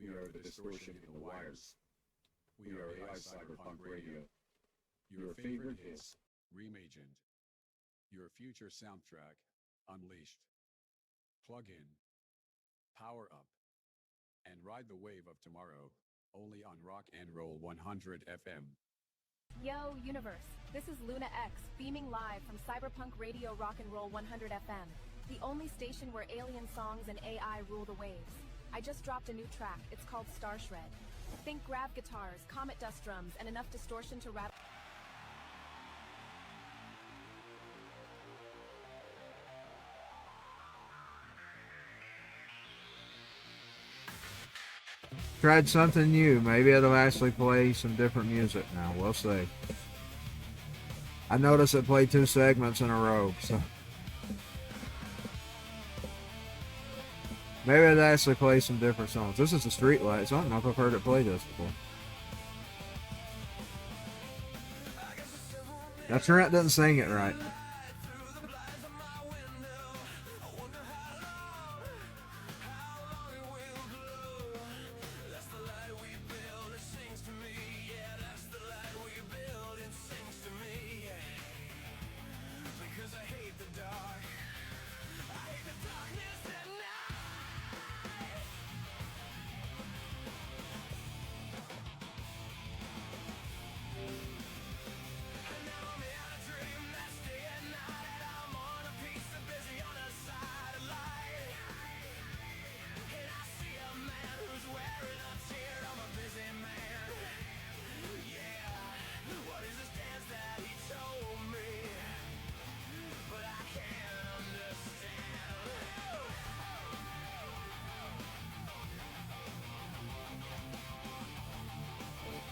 We are the distortion in the wires. We are AI Cyberpunk Radio. Your favorite hits, reimagined. Your future soundtrack, unleashed. Plug in, power up, and ride the wave of tomorrow, only on Rock and Roll 100 FM. Yo, Universe. This is Luna X, beaming live from Cyberpunk Radio Rock and Roll 100 FM, the only station where alien songs and AI rule the waves. I just dropped a new track. It's called Star Shred. Think grav guitars, comet dust drums, and enough distortion to rattle. Tried something new. Maybe it'll actually play some different music now. We'll see. I noticed it played 2 segments in a row, so maybe it'll actually play some different songs. This is the Streetlights. I don't know if I've heard it play this before. Now Trent didn't sing it right.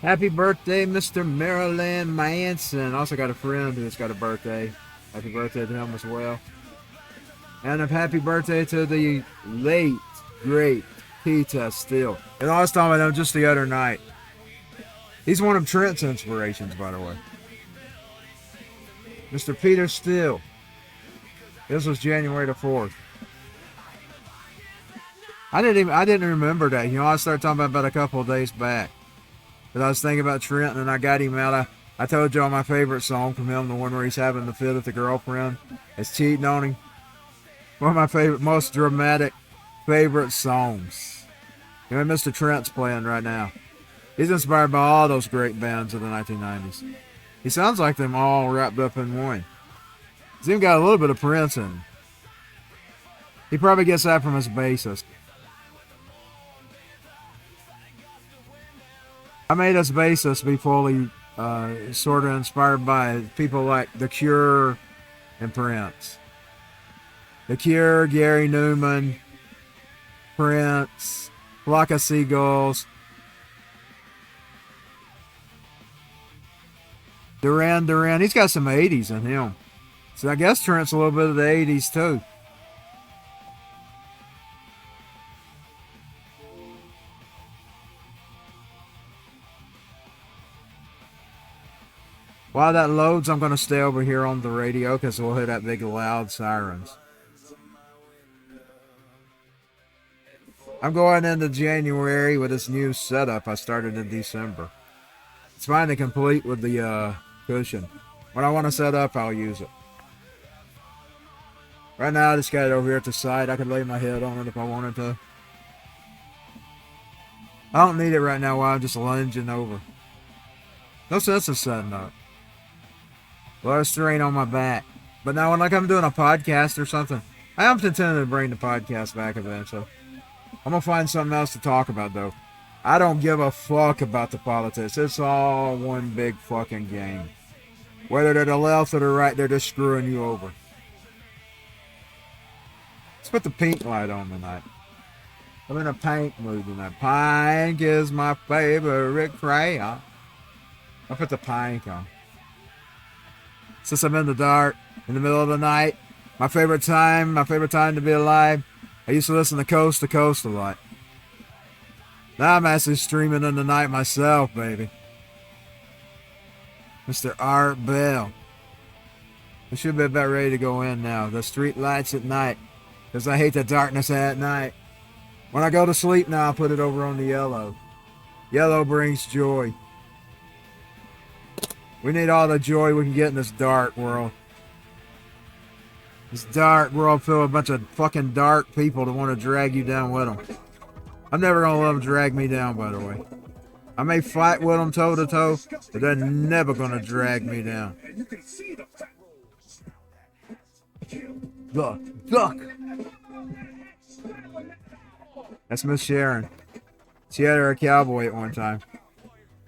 Happy birthday, Mr. Marilyn Manson. Also got a friend who's got a birthday. Happy birthday to him as well. And a happy birthday to the late, great Peter Steele. And I was talking about him just the other night. He's one of Trent's inspirations, by the way. Mr. Peter Steele. This was January the 4th. I didn't remember that. You know, I started talking about it a couple of days back. But I was thinking about Trent, and I got him out. I told y'all my favorite song from him, the one where he's having the fit with the girlfriend. It's cheating on him. One of my favorite, most dramatic favorite songs. You know, Mr. Trent's playing right now. He's inspired by all those great bands of the 1990s. He sounds like them all wrapped up in one. He's even got a little bit of Prince in him. He probably gets that from his bassist. I made us bassists be fully sort of inspired by people like The Cure and Prince. The Cure, Gary Newman, Prince, Flock of Seagulls, Duran Duran. He's got some 80s in him. So I guess Trent's a little bit of the 80s too. While that loads, I'm going to stay over here on the radio because we'll hear that big loud sirens. I'm going into January with this new setup I started in December. It's finally complete with the cushion. When I want to set up, I'll use it. Right now, I just got it over here at the side. I could lay my head on it if I wanted to. I don't need it right now while I'm just lunging over. No sense in setting up. A lot of strain on my back. But now when like I'm doing a podcast or something, I am intending to bring the podcast back eventually. I'm going to find something else to talk about though. I don't give a fuck about the politics. It's all one big fucking game. Whether they're the left or the right, they're just screwing you over. Let's put the pink light on tonight. I'm in a pink mood tonight. Pink is my favorite crayon. I'll put the pink on. Since I'm in the dark, in the middle of the night, my favorite time to be alive, I used to listen to Coast a lot. Now I'm actually streaming in the night myself, baby. Mr. Art Bell. I should be about ready to go in now. The street lights at night, because I hate the darkness at night. When I go to sleep now, I put it over on the yellow. Yellow brings joy. We need all the joy we can get in this dark world. This dark world filled with a bunch of fucking dark people that want to drag you down with them. I'm never going to let them drag me down, by the way. I may fight with them toe to toe, but they're never going to drag me down. Look. That's Miss Sharon. She had her a cowboy at one time.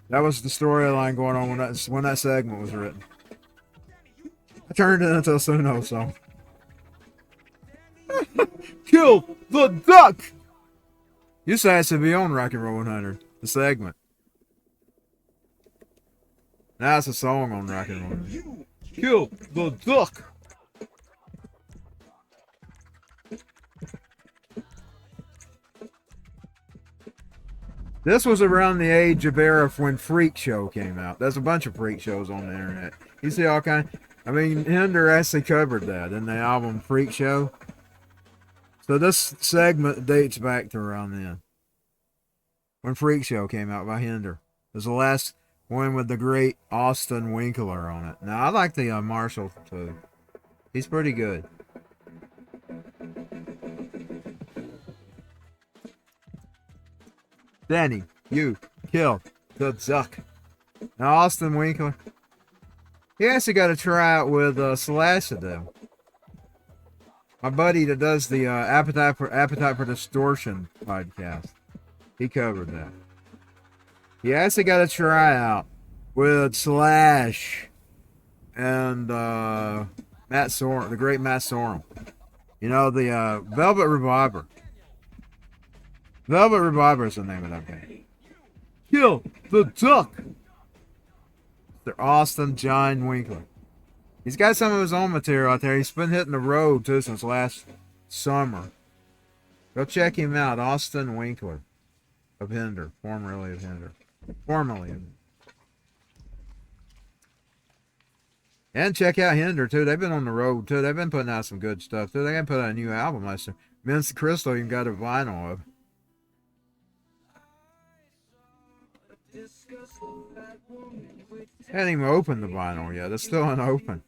That was the storyline going on when that segment was written. I turned it into a Suno song. Kill the duck! You said it should be on Rock and Roll 100, the segment. Now it's a song on Rock and Roll 100. Kill the duck! This was around the age of era when Freak Show came out. There's a bunch of Freak Shows on the internet. You see all kind. I mean, Hinder actually covered that in the album Freak Show. So this segment dates back to around then, when Freak Show came out by Hinder. It was the last one with the great Austin Winkler on it. Now I like the Marshall too. He's pretty good. Danny, you killed the duck. Now Austin Winkler, he actually got a tryout with Slash of them. My buddy that does the Appetite for Distortion podcast, he covered that. He actually got a tryout with Slash and Matt Sorum, the great Matt Sorum. You know, the Velvet Reviver. Velvet Reviver is the name of that band. Kill the duck! They're Austin John Winkler. He's got some of his own material out there. He's been hitting the road too since last summer. Go check him out, Austin Winkler of Hinder, formerly of Hinder. And check out Hinder too. They've been on the road too. They've been putting out some good stuff too. They got put out a new album last year. Mince Crystal even got a vinyl of. I hadn't even opened the vinyl yet. It's still unopened.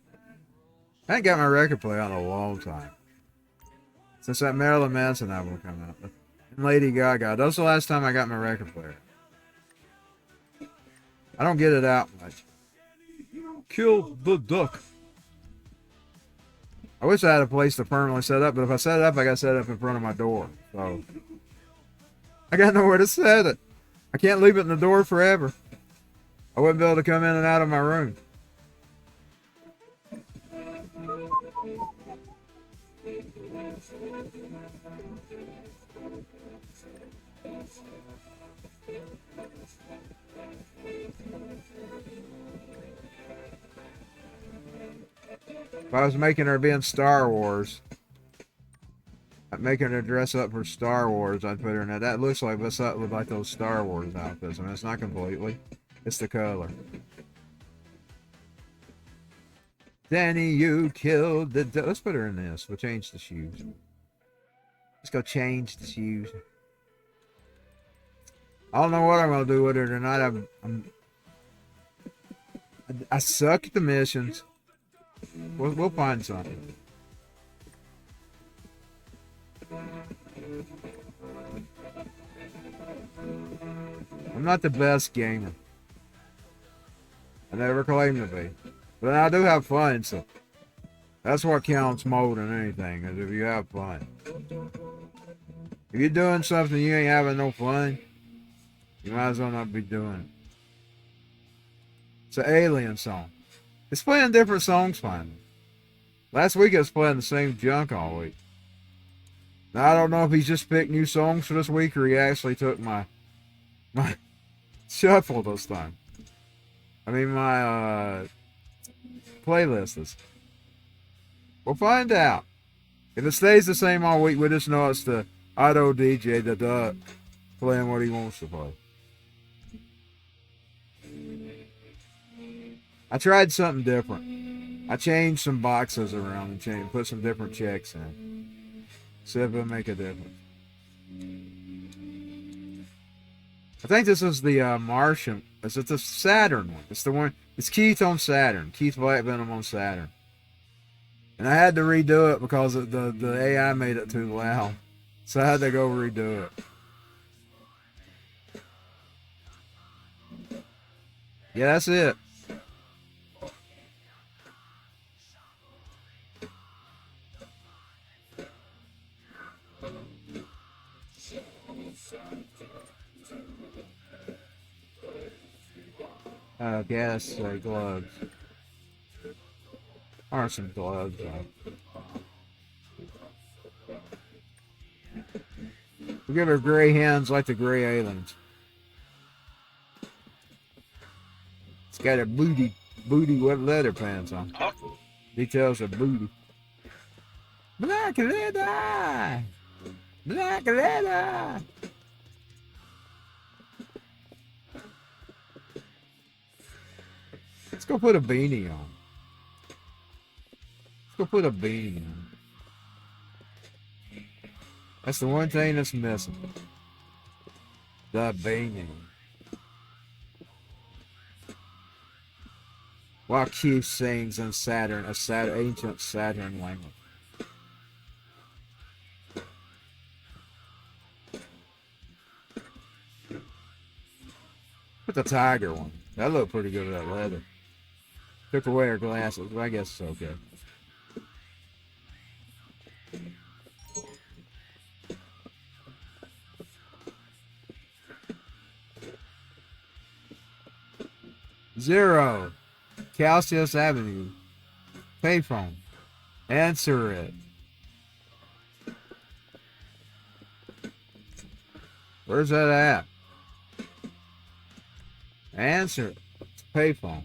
I ain't got my record player out in a long time. Since that Marilyn Manson album came out. And Lady Gaga. That was the last time I got my record player. I don't get it out much. Kill the duck. I wish I had a place to permanently set up, but if I set it up, I got to set it up in front of my door. So I got nowhere to set it. I can't leave it in the door forever. I wouldn't be able to come in and out of my room. If I was making her be in Star Wars, I'm making her dress up for Star Wars, I'd put her in that. That looks like what's up with like those Star Wars outfits. I mean, it's not completely. It's the color. Danny, you killed the... Let's put her in this. We'll change the shoes. Let's go change the shoes. I don't know what I'm going to do with her tonight. I suck at the missions. We'll find something. I'm not the best gamer. I never claimed to be. But I do have fun, so that's what counts more than anything, is if you have fun. If you're doing something you ain't having no fun, you might as well not be doing it. It's an Alien song. It's playing different songs finally. Last week it was playing the same junk all week. Now I don't know if he's just picked new songs for this week or he actually took my shuffle this time. I mean my playlist is. We'll find out. If it stays the same all week, we just know it's the auto DJ, the duck, playing what he wants to play. I tried something different. I changed some boxes around and put some different checks in. See if it'll make a difference. I think this is the Martian. Is it the Saturn one? It's the one. It's Keith on Saturn. Keith Black Venom on Saturn. And I had to redo it because the AI made it too loud. So I had to go redo it. Yeah, that's it. Gas gloves. Or some gloves. We give her gray hands like the gray aliens. It's got a booty with leather pants on. Details of booty. Black leather! Black leather! Let's go put a beanie on. Let's go put a beanie on. That's the one thing that's missing. The beanie. While Keith sings in Saturn, ancient Saturn language. Put the tiger one. That looked pretty good with that leather. Took away her glasses, but I guess it's okay. Zero. Calcius Avenue. Payphone. Answer it. Where's that at? Answer it. Payphone.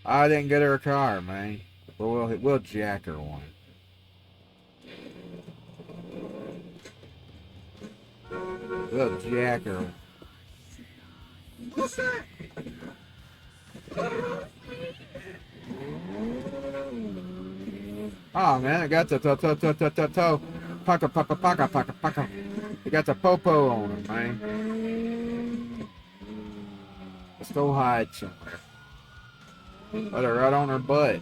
I didn't get her a car, man. But we'll jack her one. We'll jack her. What's that? Oh man, I got the toe. Paka. You got the popo on her, man. Let's go hide somewhere. Let her right on her butt.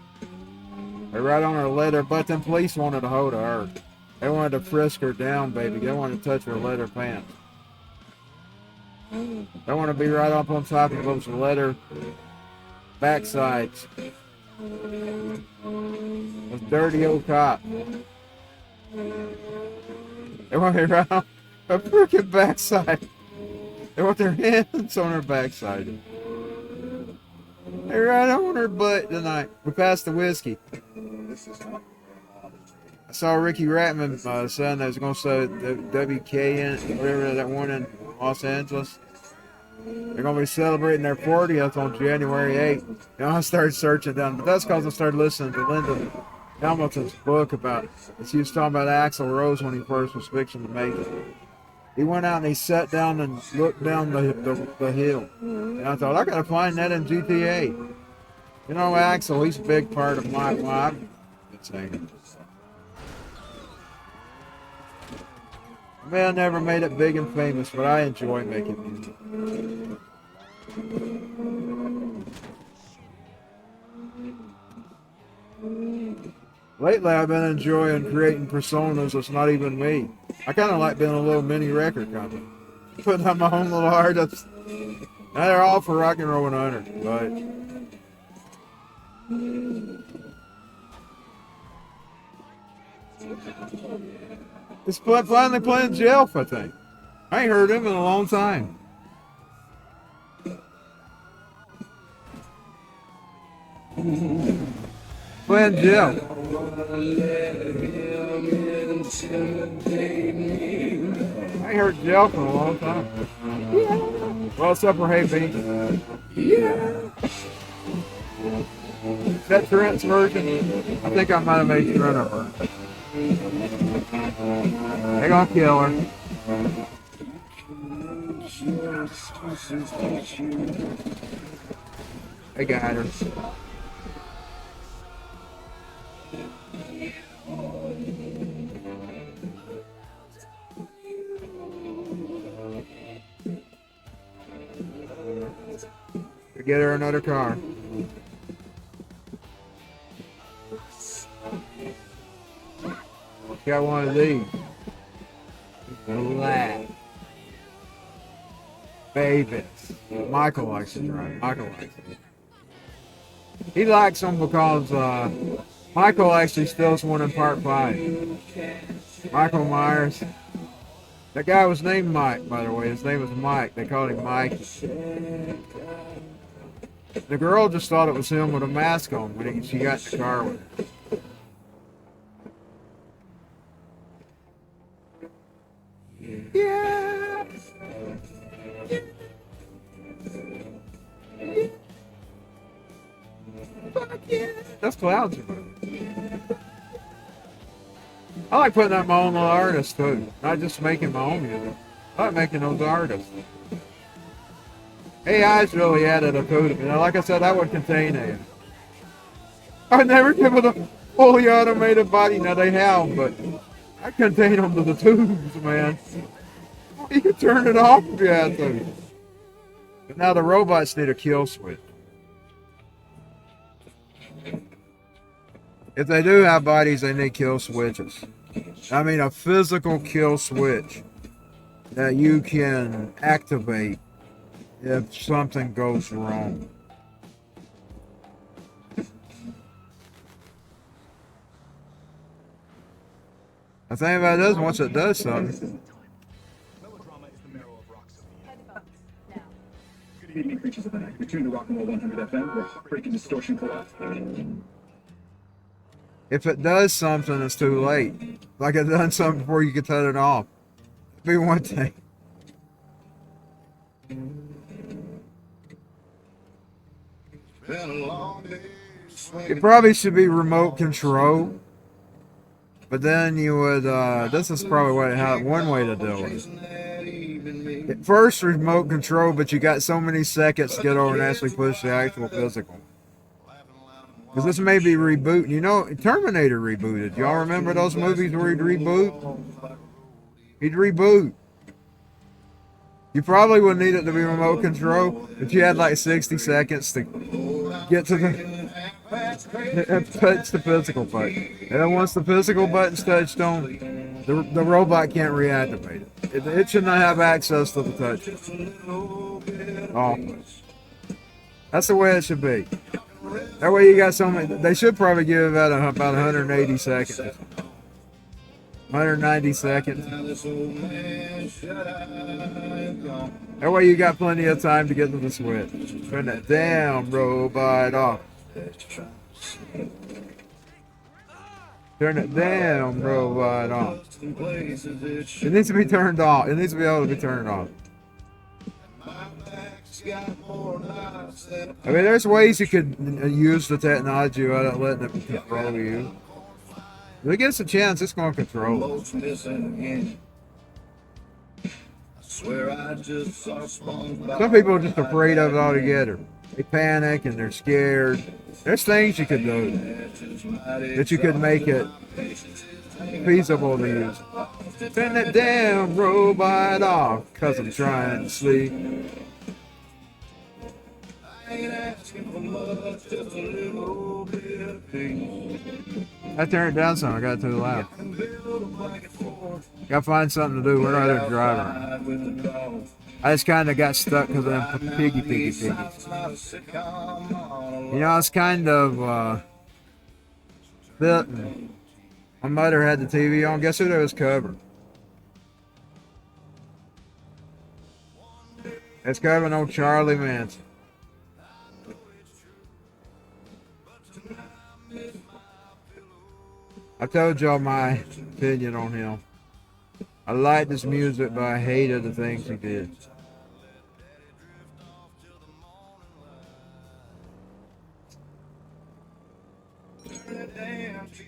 They're right on her leather butt. Them police wanted to hold her. They wanted to frisk her down, baby. They wanted to touch her leather pants. They want to be right up on top of those leather backsides. Those dirty old cops. They want to be right on her freaking backside. They want their hands on her backside. They're right on her butt tonight. We passed the whiskey. I saw Ricky Ratman son that was going to say WKN, whatever that one in Los Angeles. They're going to be celebrating their 40th on January 8th. You know, I started searching down, but that's because I started listening to Linda Hamilton's book about, she was talking about Axl Rose when he first was fixing to make it. He went out and he sat down and looked down the hill. And I thought, I got to find that in GTA. You know, Axl, he's a big part of my life. It's hanging. Man, I never made it big and famous, but I enjoy making music. Lately, I've been enjoying creating personas that's not even me. I kind of like being a little mini record company. Putting out my own little artists. Now they're all for Rock and Roll 100, but... It's finally playing Jelf, I think. I ain't heard him in a long time. Playing Jelf. I ain't heard Jelf in a long time. Yeah. Well, it's up for Hey Bean. Yeah. Is that Trent's version? I think I might have made Trent a version. They're gonna kill her. They got her. get her another car. Got one of these. Black. Babies. Michael likes to drive. Michael likes it. He likes them because Michael actually steals one in part 5. Michael Myers. That guy was named Mike, by the way. His name was Mike. They called him Mike. The girl just thought it was him with a mask on when she got in the car with him. Yeah. Fuck yeah. That's clouds. I like putting up my own little artists too. Not just making my own music. I like making those artists. AI's really added a to me. Now, like I said, I would contain AI. I'd never give it a fully automated body. Now they have, but I contain them to the tubes, man. You can turn it off if you had to. But now the robots need a kill switch. If they do have bodies, they need kill switches. I mean, a physical kill switch that you can activate if something goes wrong. The thing about it is, once it does something. Good evening, creatures of the night. Return to Rock and Roll 100 FM, where heartbreak and distortion collide. If it does something, it's too late. Like it done something before you could turn it off. That'd be one thing. It probably should be remote control. But then you would, this is probably one way to do it. At first, remote control, but you got so many seconds to get over and actually push the actual physical. Because this may be rebooting. You know, Terminator rebooted. Y'all remember those movies where he'd reboot? He'd reboot. You probably would need it to be remote control, but you had like 60 seconds to get to the touch the physical button. And then once the physical button's touched on, the robot can't reactivate it. It should not have access to the touch. Oh. That's the way it should be. That way you got so many. They should probably give about 180 seconds. 190 seconds. That way you got plenty of time to get to the switch. Turn that damn robot off. Turn that damn robot off. It needs to be turned off. It needs to be able to be turned off. I mean, there's ways you could use the technology without letting it control you. If it gets a chance, it's going to control it. Some people are just afraid of it altogether. They panic and they're scared. There's things you could do that you could make it feasible to use. Turn that damn robot off, cause I'm trying to sleep. I turned it down some. I got it too loud. Gotta find something to do. We're not there driving. I just kind of got stuck because of them piggy. You know, I was kind of bitten. My mother had the TV on. Guess who that was covering? It's covering old Charlie Manson. I told y'all my opinion on him. I liked his music, but I hated the things he did.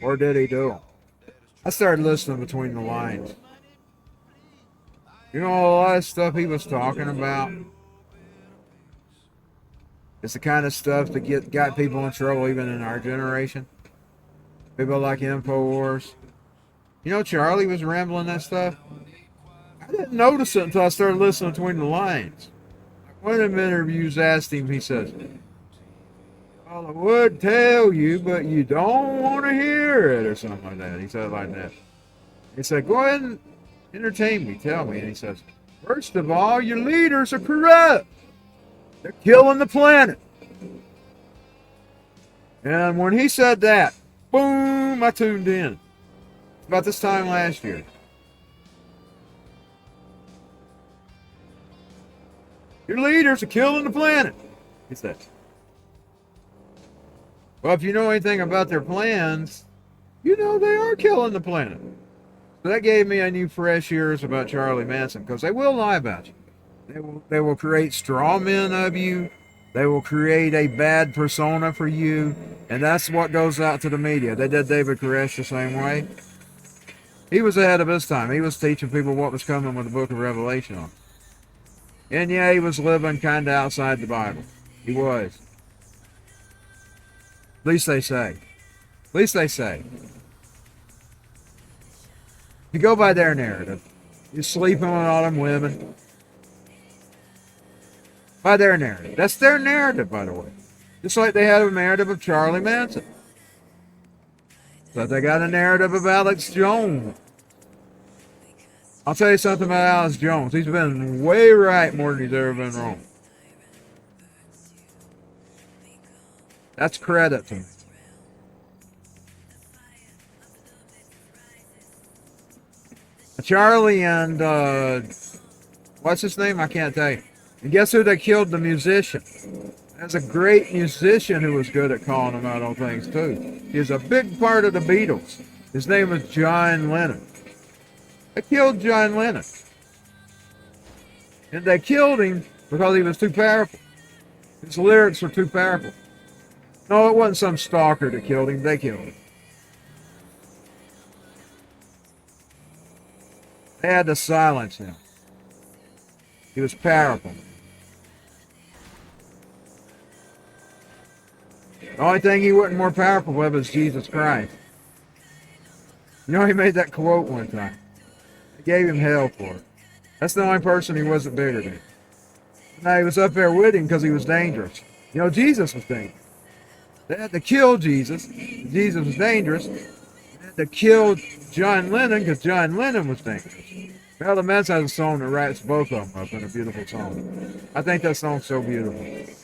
Or did he do them? I started listening between the lines. You know, a lot of stuff he was talking about. It's the kind of stuff that got people in trouble even in our generation. People like InfoWars. You know, Charlie was rambling that stuff. I didn't notice it until I started listening between the lines. one of the interviews asked him, he says, well, I would tell you, but you don't want to hear it, or something like that. He said it like that. He said, go ahead and entertain me, tell me. And he says, first of all, your leaders are corrupt. They're killing the planet. And when he said that, boom, I tuned in. About this time last year. Your leaders are killing the planet, he said. Well, if you know anything about their plans, you know they are killing the planet. So that gave me a new fresh ears about Charlie Manson, because they will lie about you. They will create straw men of you. They will create a bad persona for you. And that's what goes out to the media. They did David Koresh the same way. He was ahead of his time. He was teaching people what was coming with the book of Revelation on. And yeah, he was living kind of outside the Bible. He was. At least they say. At least they say. If you go by their narrative, you're sleeping with all them women. By their narrative. That's their narrative, by the way. Just like they had a narrative of Charlie Manson. But they got a narrative of Alex Jones. I'll tell you something about Alex Jones. He's been way right more than he's ever been wrong. That's credit to me. Charlie and, what's his name? I can't tell you. And guess who they killed? The musician. There's a great musician who was good at calling them out on things, too. He was a big part of the Beatles. His name was John Lennon. They killed John Lennon. And they killed him because he was too powerful. His lyrics were too powerful. No, it wasn't some stalker that killed him. They killed him. They had to silence him. He was powerful. The only thing he wasn't more powerful with was Jesus Christ. You know, he made that quote one time. They gave him hell for it. That's the only person he wasn't bigger than. Now, he was up there with him because he was dangerous. You know, Jesus was dangerous. They had to kill Jesus. Jesus was dangerous. They had to kill John Lennon because John Lennon was dangerous. Well, the Mets has a song that wraps both of them up in a beautiful song. I think that song's so beautiful.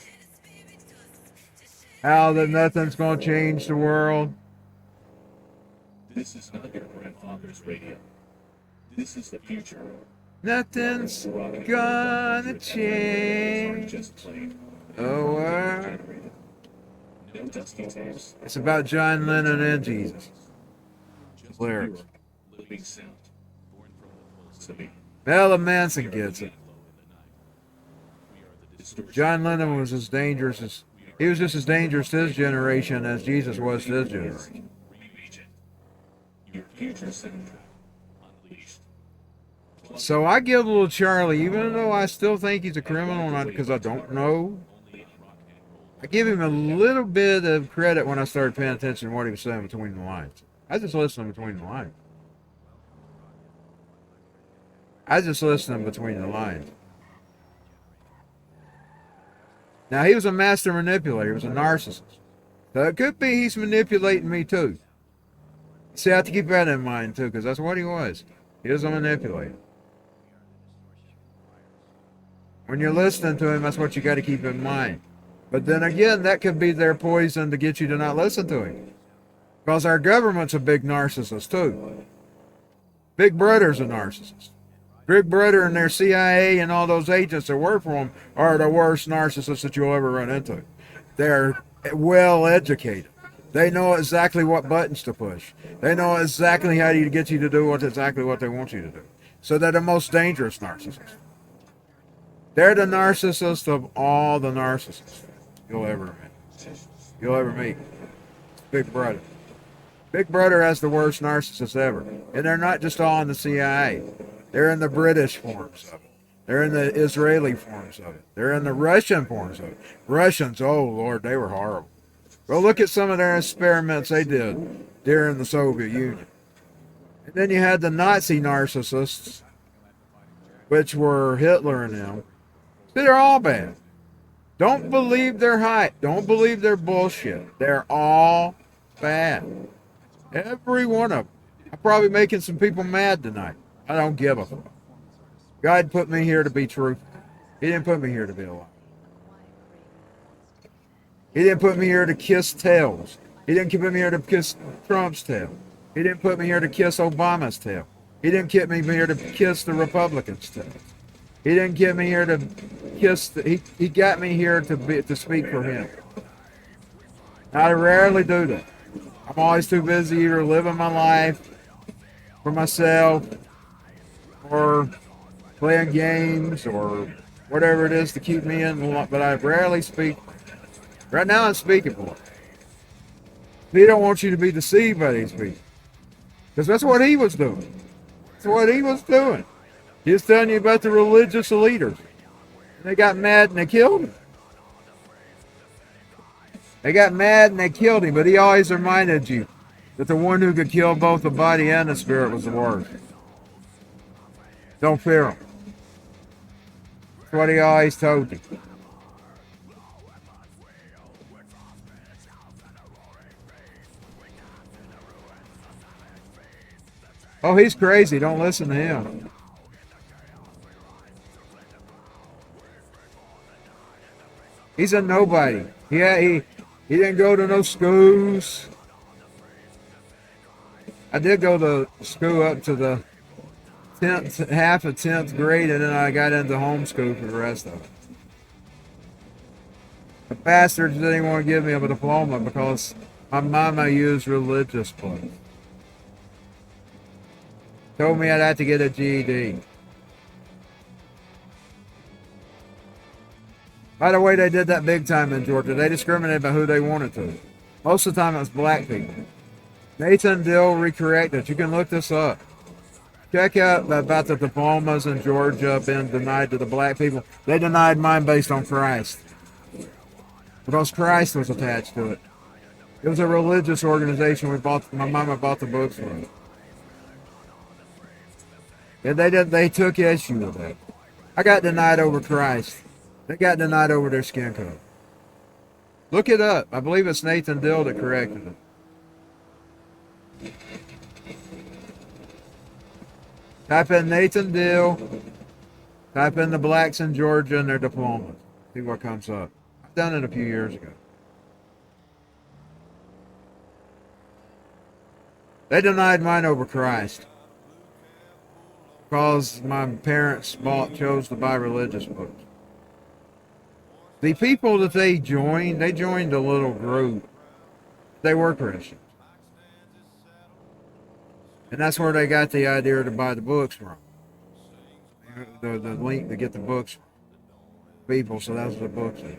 How that nothing's going to change the world. This is not your grandfather's radio. This is the future. Nothing's gonna change Just playing. the world. No dusty tapes. It's about John Lennon and Jesus. Just Lyrics. pure living sound. Born from the pulse of me. Well, Manson gets it. Distortion. John Lennon was as dangerous as... He was just as dangerous to his generation as Jesus was to his generation. Reimagine. Your future soundtrack. Unleashed. So I give little Charlie, even though I still think he's a criminal, not because I don't know, I give him a little bit of credit when I started paying attention to what he was saying between the lines. I just listened between the lines. I just listened between the lines. Now, he was a master manipulator. He was a narcissist. So it could be he's manipulating me, too. See, I have to keep that in mind, too, because that's what he was. He was a manipulator. When you're listening to him, that's what you got to keep in mind. But then again, that could be their poison to get you to not listen to him. Because our government's a big narcissist, too. Big Brother's a narcissist. Big Brother and their CIA and all those agents that work for them are the worst narcissists that you'll ever run into. They're well educated. They know exactly what buttons to push. They know exactly how to get you to do exactly what they want you to do. So they're the most dangerous narcissists. They're the narcissist of all the narcissists you'll ever meet. Big Brother. Big Brother has the worst narcissists ever. And they're not just all in the CIA. They're in the British forms of it. They're in the Israeli forms of it. They're in the Russian forms of it. Russians, oh Lord, they were horrible. Well, look at some of their experiments they did during the Soviet Union. And then you had the Nazi narcissists, which were Hitler and them. They're all bad. Don't believe their hype. Don't believe their bullshit. They're all bad. Every one of them. I'm probably making some people mad tonight. I don't give a fuck. God put me here to be truthful. He didn't put me here to be a liar. He didn't put me here to kiss tails. He didn't put me here to kiss Trump's tail. He didn't put me here to kiss Obama's tail. He didn't get me here to kiss the Republicans' tail. He didn't get me here to kiss. He got me here to speak for him. I rarely do that. I'm always too busy either living my life for myself or playing games or whatever it is to keep me in. But I rarely speak. Right now I'm speaking for him. He don't want you to be deceived by these people. Because that's what he was doing. That's what he was doing. He was telling you about the religious leaders. They got mad and they killed him. They got mad and they killed him, but he always reminded you that the one who could kill both the body and the spirit was the Word. Don't fear him. That's what he always told you. Oh, he's crazy. Don't listen to him. He's a nobody. Yeah, he didn't go to no schools. I did go to school up to the 10th, half of 10th grade, and then I got into homeschool for the rest of it. The bastards didn't even want to give me a diploma because my mama used religious books. Told me I'd have to get a GED. By the way, they did that big time in Georgia. They discriminated by who they wanted to. Most of the time it was black people. Nathan Dill recorrected. You can look this up. Check out about the diplomas in Georgia being denied to the black people. They denied mine based on Christ. Because Christ was attached to it. It was a religious organization. My mama bought the books from. And they took issue with that. I got denied over Christ. They got denied over their skin color. Look it up. I believe it's Nathan Dill that corrected it. Type in Nathan Dill. Type in the blacks in Georgia and their diplomas. See what comes up. I've done it a few years ago. They denied mine over Christ. Because my parents chose to buy religious books. The people that they joined a little group. They were Christians. And that's where they got the idea to buy the books from. The link to get the books from people, so that's what the books is.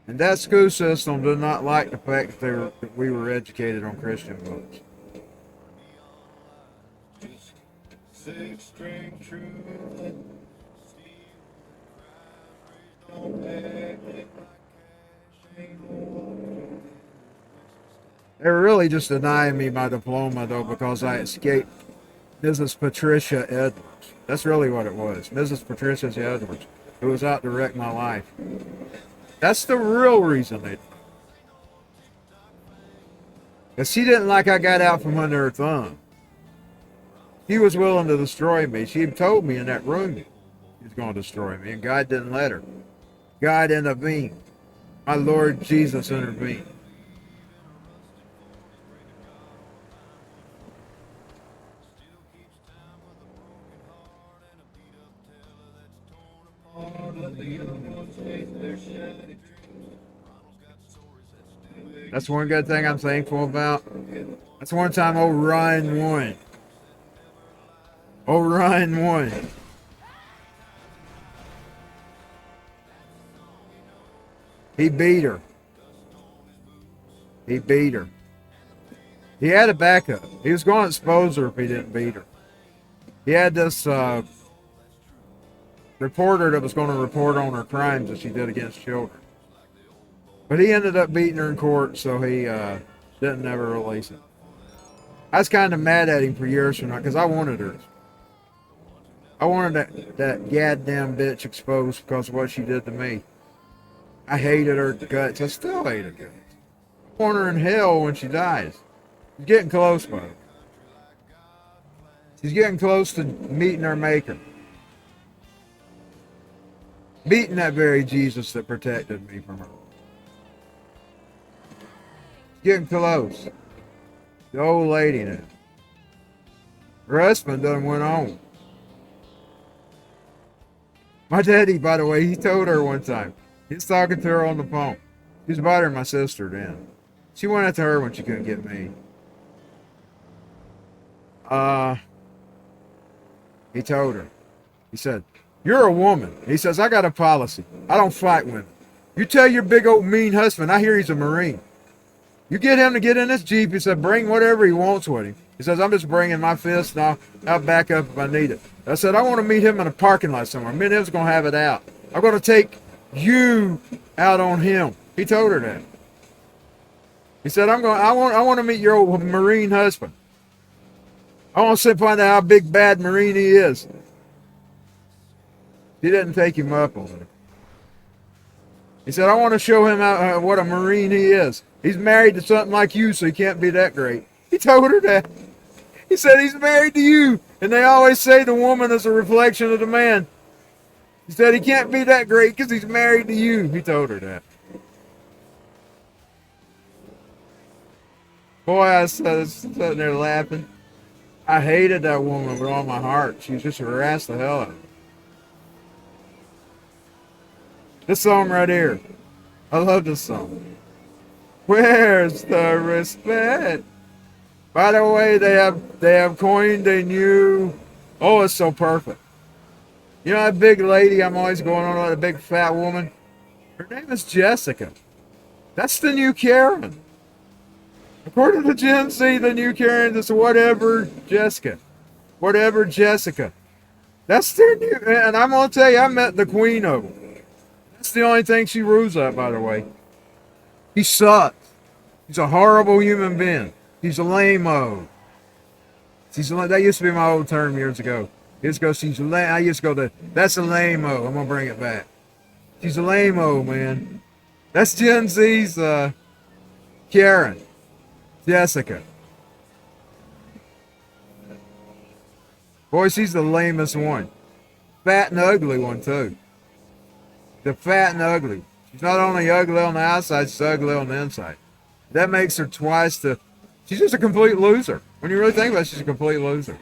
And that school system did not like the fact that we were educated on Christian books. Six-string truth. They were really just denying me my diploma, though, because I escaped Mrs. Patricia Edwards. That's really what it was. Mrs. Patricia Edwards, who was out to wreck my life. That's the real reason they did. Because she didn't like I got out from under her thumb. She was willing to destroy me. She told me in that room she was going to destroy me, and God didn't let her. God intervened. My Lord Jesus intervened. That's one good thing I'm thankful about. That's one time Orion won. Orion won. He beat her. He beat her. He had a backup. He was going to expose her if he didn't beat her. He had this reporter that was going to report on her crimes that she did against children. But he ended up beating her in court, so he didn't ever release it. I was kind of mad at him for years from now because I wanted her. I wanted that goddamn bitch exposed because of what she did to me. I hated her guts. I still hate her guts. I want her in hell when she dies. She's getting close, buddy. She's getting close to meeting her maker. Meeting that very Jesus that protected me from her. Getting close. The old lady now. Her husband done went on. My daddy, by the way, he told her one time. He was talking to her on the phone. He was bothering my sister then. She went out to her when she couldn't get me. He told her. He said, "You're a woman." He says, "I got a policy. I don't fight women. You tell your big old mean husband, I hear he's a Marine. You get him to get in this Jeep." He said, "Bring whatever he wants with him." He says, "I'm just bringing my fist and I'll back up if I need it." I said, "I want to meet him in a parking lot somewhere. Me and him's going to have it out. I'm going to take you out on him." He told her that. He said, I want to meet your old Marine husband. I want to find out how big bad Marine he is." He didn't take him up on it. He said, "I want to show him what a Marine he is. He's married to something like you, so he can't be that great." He told her that. He said, "He's married to you, and they always say the woman is a reflection of the man." He said, "He can't be that great because he's married to you." He told her that. Boy, I was sitting there laughing. I hated that woman with all my heart. She just harassed the hell out of me. This song right here. I love this song. Where's the respect? By the way, they have coined a new. Oh, it's so perfect. You know that big lady I'm always going on about, the big fat woman? Her name is Jessica. That's the new Karen. According to Gen Z, the new Karen is whatever Jessica. Whatever Jessica. That's their new. And I'm going to tell you, I met the queen of them. That's the only thing she rules at, by the way. He sucks. He's a horrible human being. He's a lame-o. That used to be my old term years ago. I used to go, that's a lame-o. I'm going to bring it back. She's a lame-o, man. That's Gen Z's Karen. Jessica. Boy, she's the lamest one. Fat and ugly one, too. The fat and ugly. She's not only ugly on the outside, she's ugly on the inside. That makes her twice the... She's just a complete loser. When you really think about it, she's a complete loser.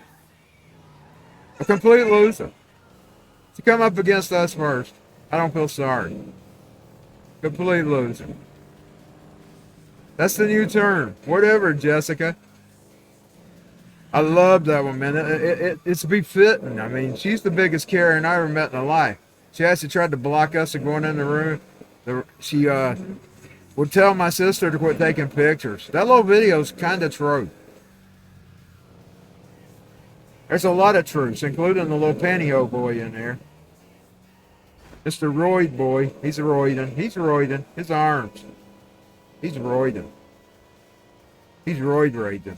A complete loser. To come up against us first, I don't feel sorry. Complete loser. That's the new term. Whatever, Jessica. I love that one, man. It's befitting. I mean, she's the biggest Karen I ever met in my life. She actually tried to block us from going in the room. She would tell my sister to quit taking pictures. That little video's kind of true. There's a lot of truths, including the little pantyhose boy in there. Mr. Roid boy. He's roiding. He's roiding. His arms. He's roiding. He's roid-raiding.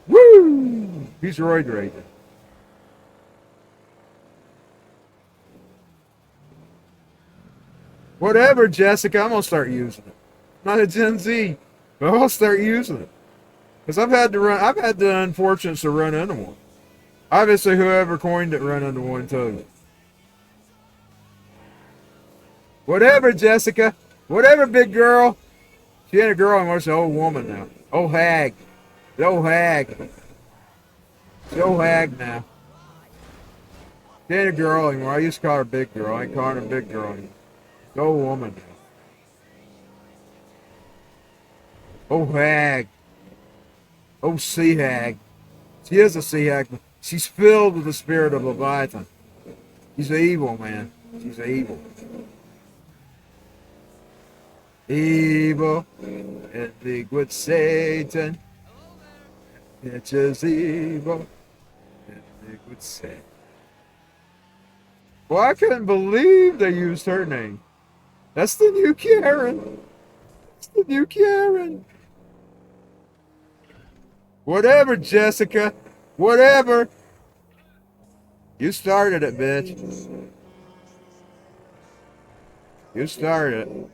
Woo! He's roid-raiding. Whatever, Jessica. I'm going to start using it. I'm not a Gen Z, but I'll start using it. Because I've had the unfortunates to run into one. Obviously, whoever coined it ran into one, too. Whatever, Jessica. Whatever, big girl. She ain't a girl anymore. She's an old woman now. Old hag. The old hag. She's old hag now. She ain't a girl anymore. I used to call her big girl. I ain't calling her big girl anymore. The old woman now. Old hag. Old sea hag. She is a sea hag. She's filled with the spirit of Leviathan. She's evil, man. She's evil. Evil and big with Satan. It's just evil and big with Satan. Well, I couldn't believe they used her name. That's the new Karen. That's the new Karen. Whatever, Jessica. Whatever. You started it, bitch. You started it.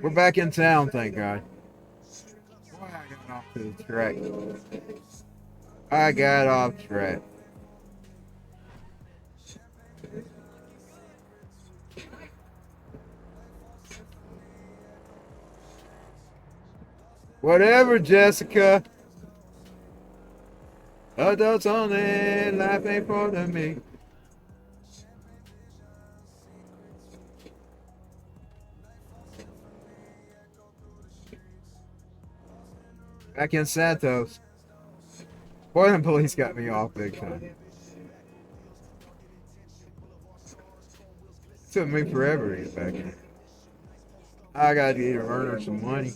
We're back in town, thank God. Boy, I got off to the track. I got off track. Whatever, Jessica. Adults only, life ain't for me. Back in Santos. Boy, the police got me off big time. It took me forever to get back in. I gotta either earn her some money.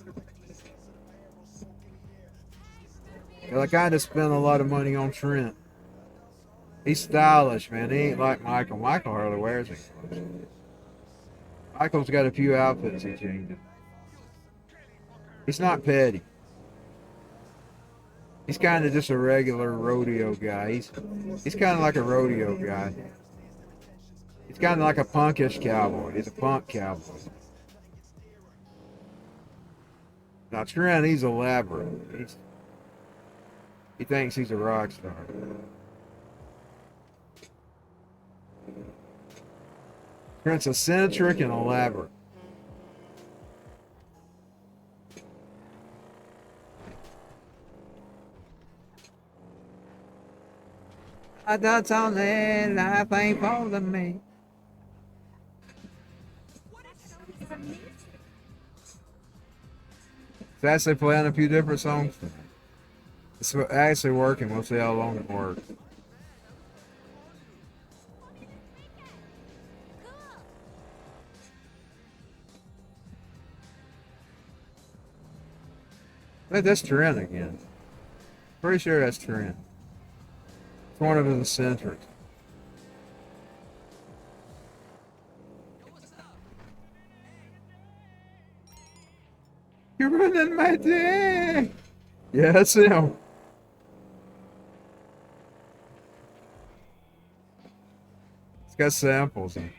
Cause I kinda spent a lot of money on Trent. He's stylish, man. He ain't like Michael. Michael hardly wears it. Michael's got a few outfits he changes. He's not petty. He's kind of just a regular rodeo guy. He's kind of like a rodeo guy. He's kind of like a punkish cowboy. He's a punk cowboy. Now Trent, he's elaborate. He thinks he's a rock star. Trent's eccentric and elaborate. Adults only, life ain't for me. It's actually playing a few different songs. It's actually working. We'll see how long it works. Hey, that's Trent again. Pretty sure that's Trent. It's one of his eccentrics. You're ruining my day. Yeah, that's him. It's got samples in it.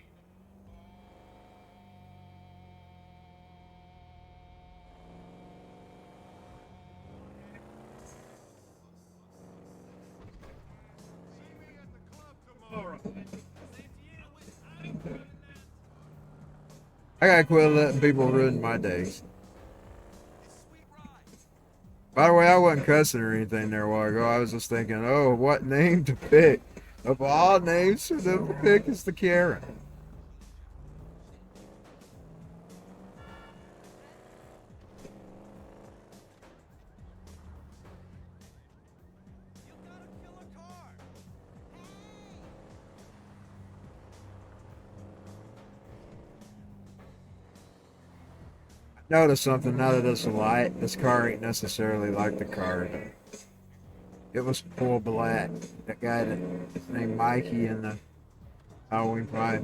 I gotta quit letting people ruin my days. By the way, I wasn't cussing or anything there a while ago. I was just thinking, oh, what name to pick? Of all names for them to pick is the Karen. Notice something now that it's a light. This car ain't necessarily like the car. It was full black. That guy that's named Mikey in the Halloween fight.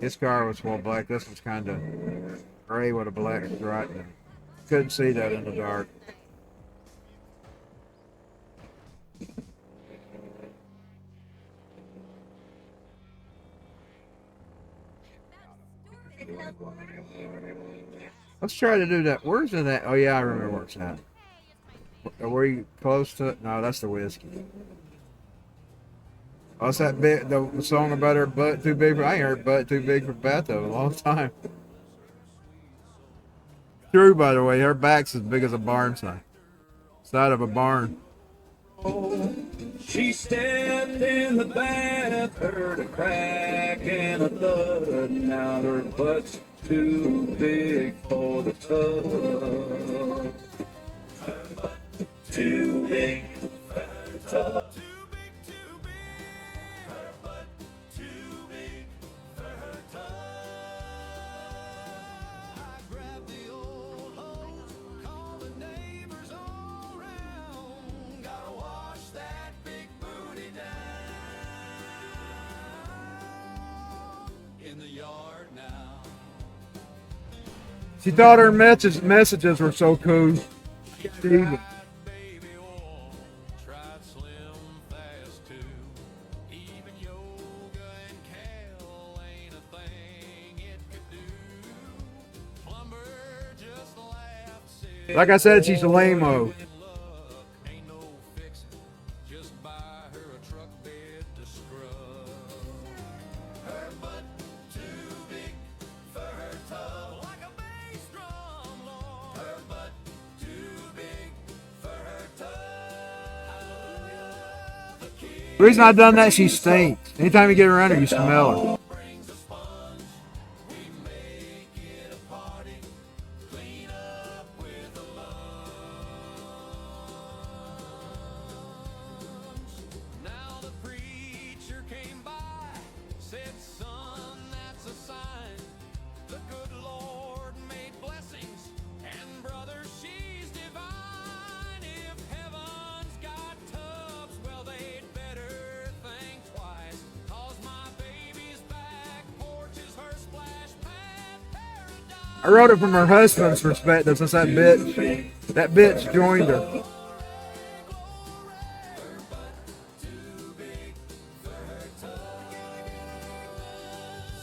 His car was full black. This was kind of gray with a black stripe. Couldn't see that in the dark. Let's try to do that. Where's it at? Oh yeah, I remember where it's at. Were you close to it? No, that's the whiskey. Oh, it's that bit, the song about her butt too big for. I ain't heard butt too big for bathtub in a long time. True, by the way, her back's as big as a barn sign. Side of a barn. She stepped in the bath, heard a crack and a thud. Now her butt's too big for the tub. Too big for the tub. She thought her messages were so cool. Even. Like I said, she's a lame-o. The reason I've done that, she stinks. Anytime you get around her, you smell her. I wrote it from her husband's perspective since that bitch joined her.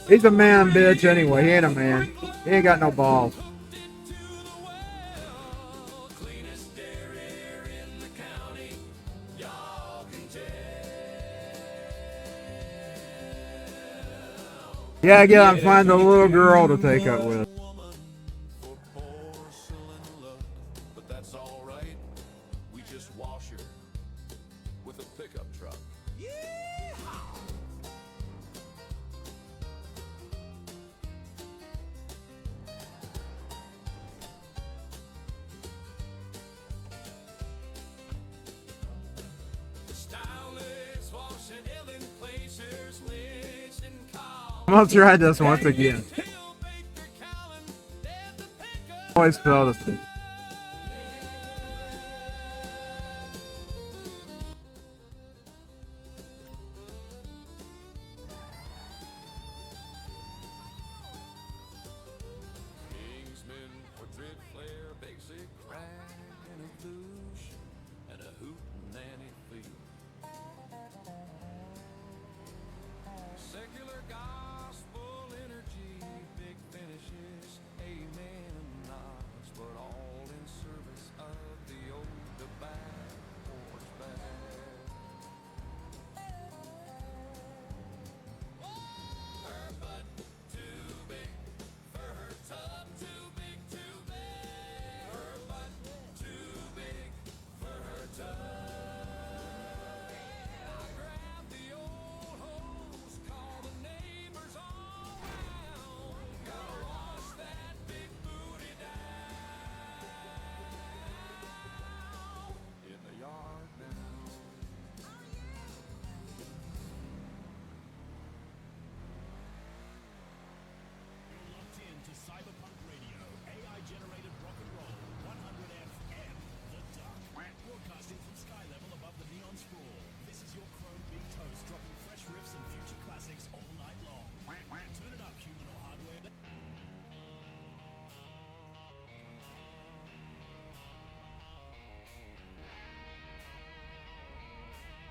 He's a man, bitch, anyway. He ain't a man. He ain't got no balls. Yeah, I gotta find a little girl to take up with. I'm gonna try this once again. Always felt this thing.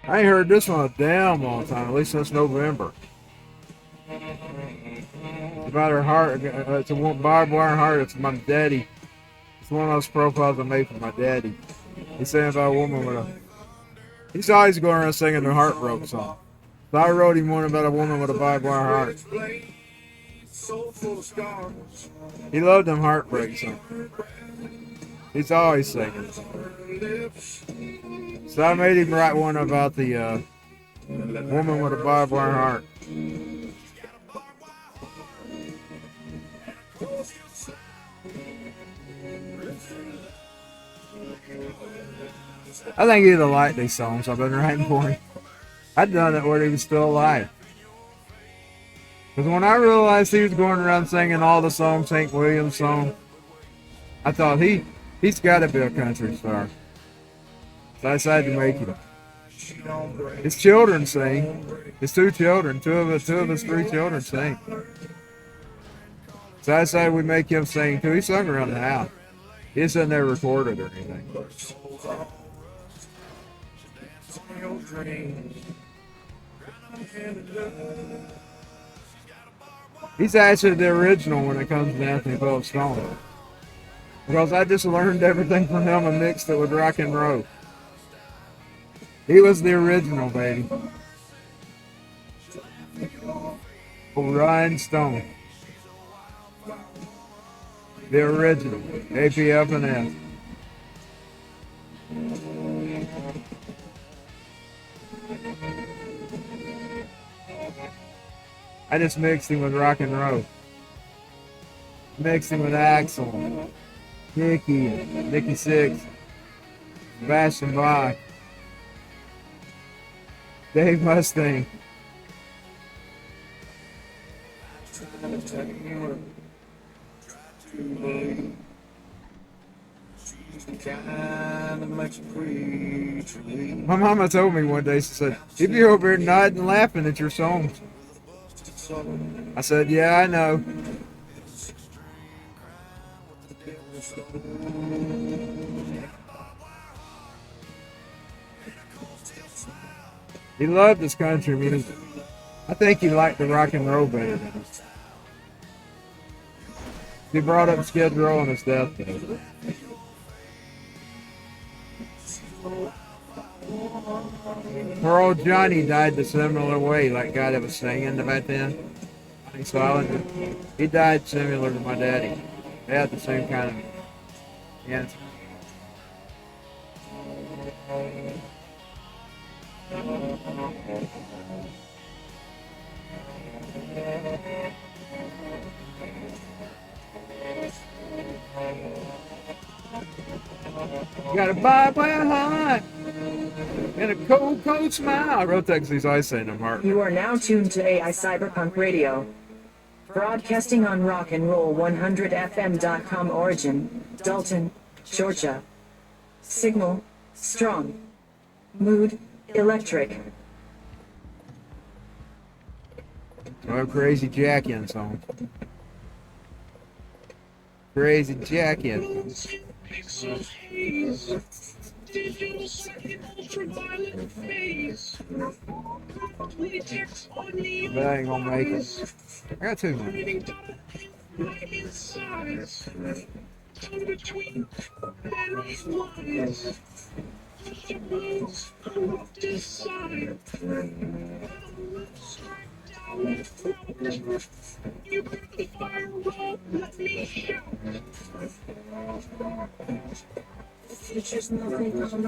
I ain't heard this one a damn long time, at least since November. It's about her heart. It's a barbed wire heart. It's my daddy. It's one of those profiles I made for my daddy. He's saying about a woman with a... He's always going around singing the heartbroken song. So I wrote him one about a woman with a barbed wire heart. He loved them heartbreak songs. He's always singing. So I made him write one about the woman with a barbed wire heart. I think he'd have liked these songs I've been writing for him. I'd done it when he was still alive. Because when I realized he was going around singing all the songs, Hank Williams songs, I thought he's got to be a country star. So I decided to make him. His children sing. His two children, two of his three children sing. So I say we make him sing too. He sung around the house. He just never recorded or anything. He's actually the original when it comes to Anthony Phillips Stone. Because I just learned everything from him and mixed it with rock and roll. He was the original, baby. Ryan Stone. The original. APFNS. I just mixed him with rock and roll. Mixed him with Axel, Nicky Six, Sebastian Bach, Dave Mustaine. My mama told me one day, she said, he'd be over here nodding and laughing at your songs. I said, yeah, I know. He loved his country music. I think he liked the rock and roll better than it. He brought up Skid Row on his deathbed. Poor old Johnny died the similar way, like guy that was singing back then. Silent. He died similar to my daddy. They had the same kind of cancer. You gotta buy by a heart and a cold, cold smile. I wrote that because he's always saying I'm hard. You are now tuned to AI Cyberpunk Radio. Broadcasting on rockandroll100fm.com origin, Dalton, Georgia. Signal, strong. Mood, electric. Oh, Crazy Jack in song. Crazy Jack in. But I ain't gonna make it. I got 2 minutes.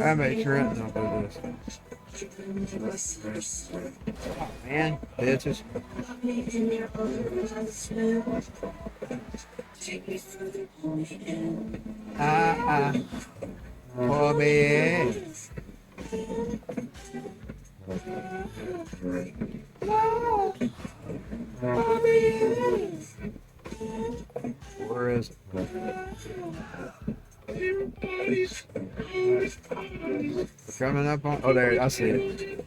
I made sure I don't do this. Oh, man, bitches. For me. Where is it? Coming up on. Oh, there. I see it.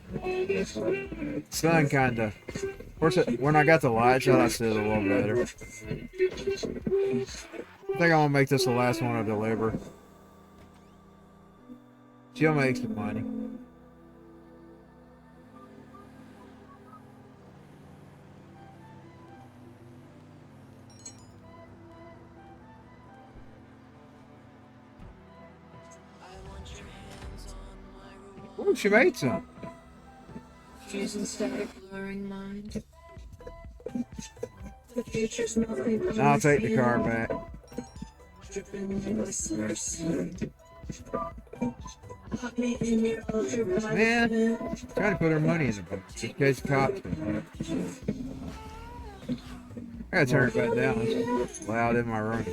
Sun kind of. Of course, when I got the light shot, I see it a little better. I think I'm gonna make this the last one I deliver. She'll make some money. Oh, she made some. Now I'll take the car back. Man, trying to put her money in the book just in case the cops come. I gotta turn it back down. It's loud in my room.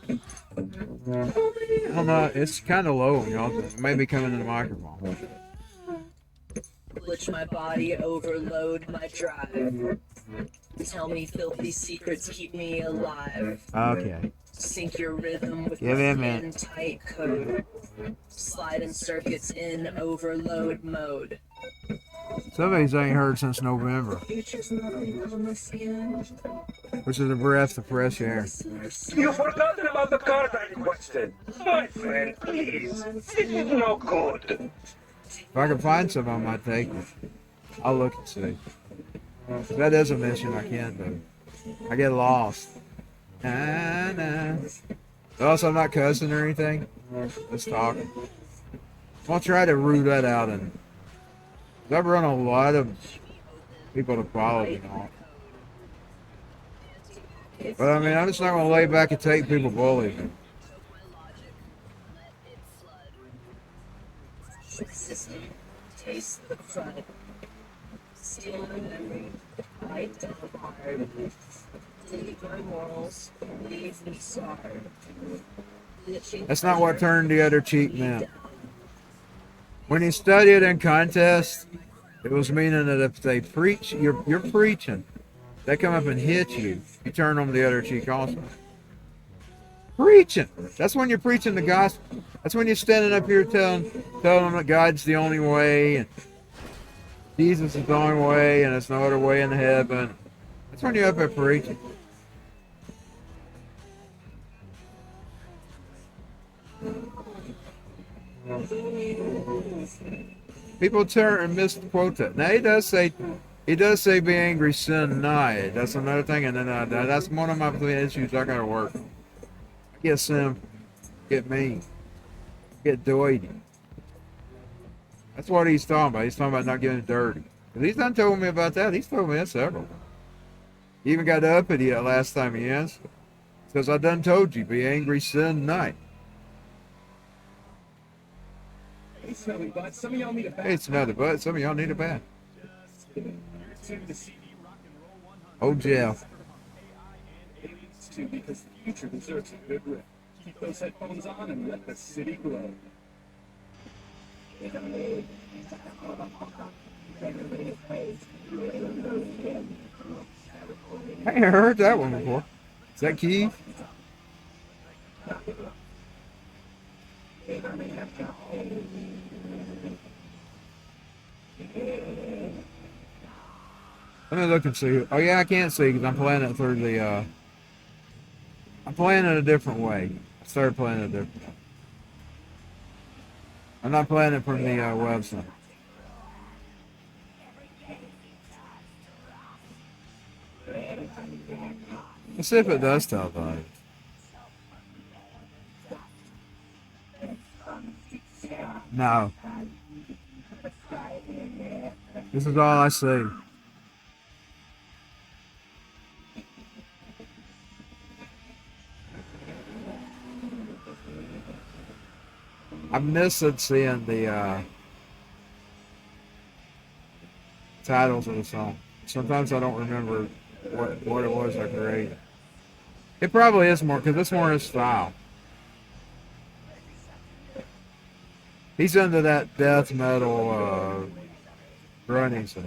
I don't know, it's kind of low, y'all. It may be coming to the microphone. Glitch my body, overload my drive. Tell me filthy secrets, keep me alive. Okay. Sync your rhythm with Give me a my minute. tight code. Sliding circuits in overload mode. Some of these I ain't heard since November, which is a breath of fresh air. You've forgotten about the card I requested. My friend, please. This is no good. If I can find some, I might take it. I'll look and see. That is a mission I can do. I get lost. Nah. Also, I'm not cussing or anything. Just talking. I'll try to root that out. And I've run a lot of people to follow me now. But I mean, I'm just not going to lay back and take people bully me. Taste the crud. Steal my memory. Bite down hard. Delete my morals. Leave me scarred. That's not what turned the other cheek meant. When you study it in contest, it was meaning that if they preach, you're preaching. They come up and hit you. You turn them the other cheek also. Preaching. That's when you're preaching the gospel. That's when you're standing up here telling them that God's the only way and Jesus is the only way and there's no other way in heaven. That's when you're up there preaching. People turn and misquote that. Now he does say be angry, sin not. That's another thing, and then that's one of my issues I gotta work. I get sin, get mean, get doity. That's what he's talking about. He's talking about not getting dirty. And he's done told me about that. He's told me that several. He even got uppity that last time he answered. Because I done told you, be angry, sin not. Hey, Smelly Butt, some of y'all need a bath. Hey, it's another butt. Some of y'all need a bath. Oh, Jeff. Too, because the future deserves a good rip. Keep those headphones on and let the city glow. I ain't heard that one before. Is that Keith? Let me look and see. Oh yeah, I can't see because I'm playing it through the. I'm playing it a different way. I started playing it different. I'm not playing it from the website. Let's see if it does tell about it. No. This is all I see. I miss seeing the titles of the song. Sometimes I don't remember what it was I created. It probably is more, because it's more his style. He's into that death metal running stuff.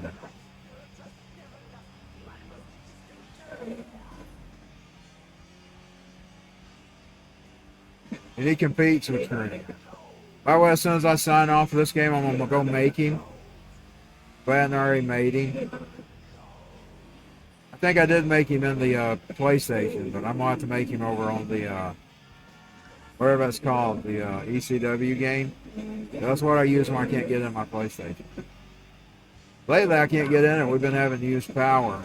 And he competes with Trent. By the way, as soon as I sign off for this game, I'm going to go make him. But I hadn't already made him. I think I did make him in the PlayStation, but I'm going to have to make him over on the, whatever it's called, the ECW game. That's what I use when I can't get in my PlayStation. Lately, I can't get in it. We've been having to use power.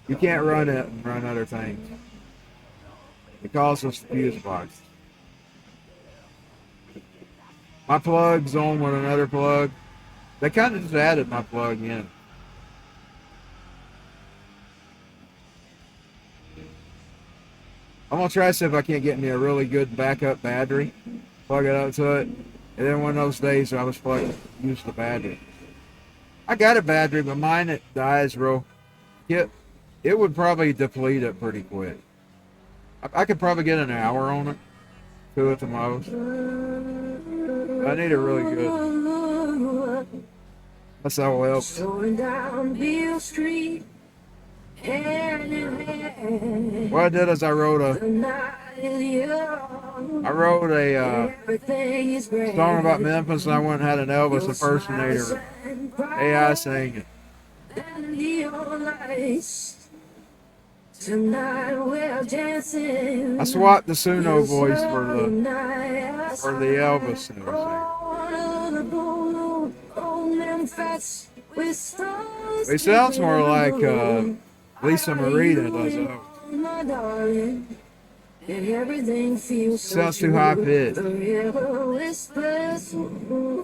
You can't run it and run other things. It calls us the fuse box. My plug's on with another plug. They kind of just added my plug in. I'm going to try to see if I can't get me a really good backup battery. Plug it up to it. And then one of those days I was use the battery. I got a battery, but mine it dies real. It would probably deplete it pretty quick. I could probably get an hour on it. 2 at the most. I need it really good. That's how well. Going down Beale Street, hand in hand. What I did is I wrote The night I wrote a song about Memphis, and I went and had an Elvis impersonator AI sing it. I swapped the Suno voice for the Elvis and everything. He sounds more like Lisa Marie than does Elvis. And everything feels so sounds too high pitched. The river whispers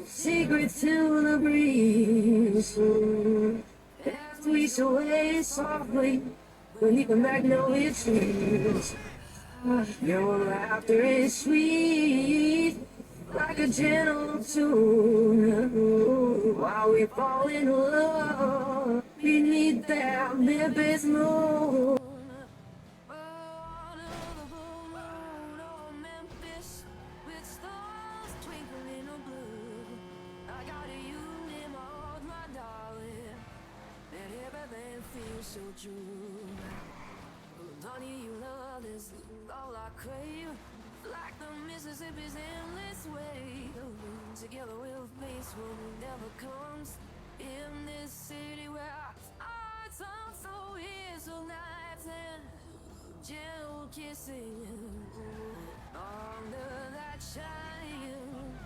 secret to the breeze. As we sway softly beneath the magnolia trees. Your laughter is sweet, like a gentle tune. While we fall in love beneath that Memphis moon. So true, honey, you love is all I crave. Like the Mississippi's endless wave. Together we'll face what never comes. In this city where our hearts are so here, so nights and gentle kissing under that shining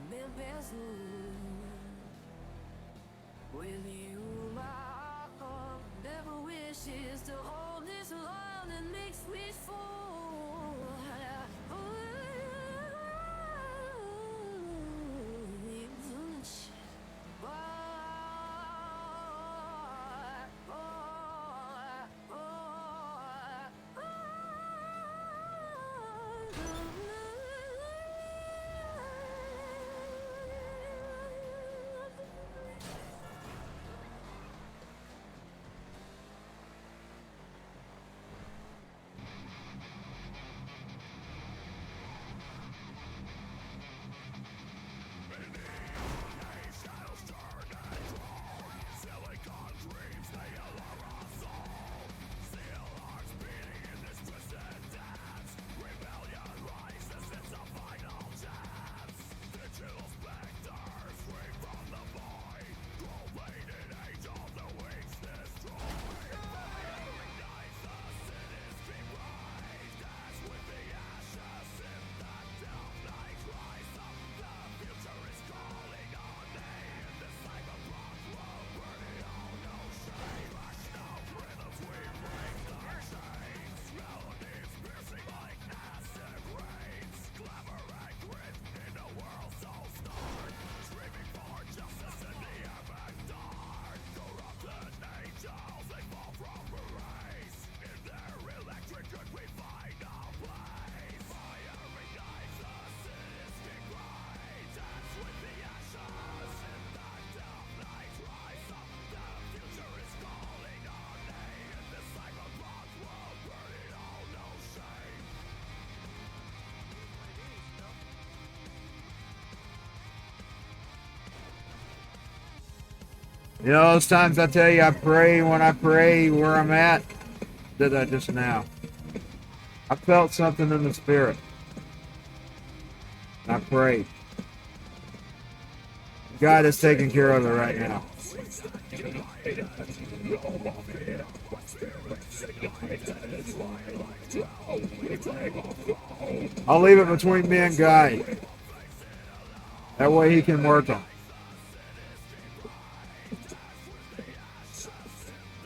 Memphis moon. With you, my heart never wishes to hold this love that makes me fall. You know, those times I tell you I pray when I pray where I'm at. Did that just now. I felt something in the spirit. And I prayed. God is taking care of it right now. I'll leave it between me and God. That way he can work on it.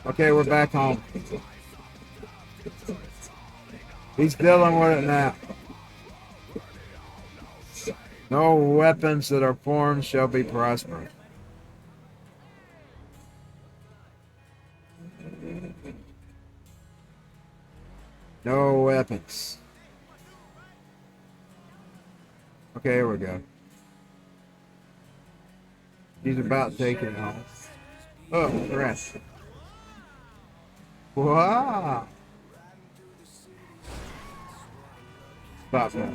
Okay, we're back home. He's dealing with it now. No weapons that are formed shall be prosperous. No weapons. Okay, here we go. He's about taking it home. Oh, crap. Wow. Stop that.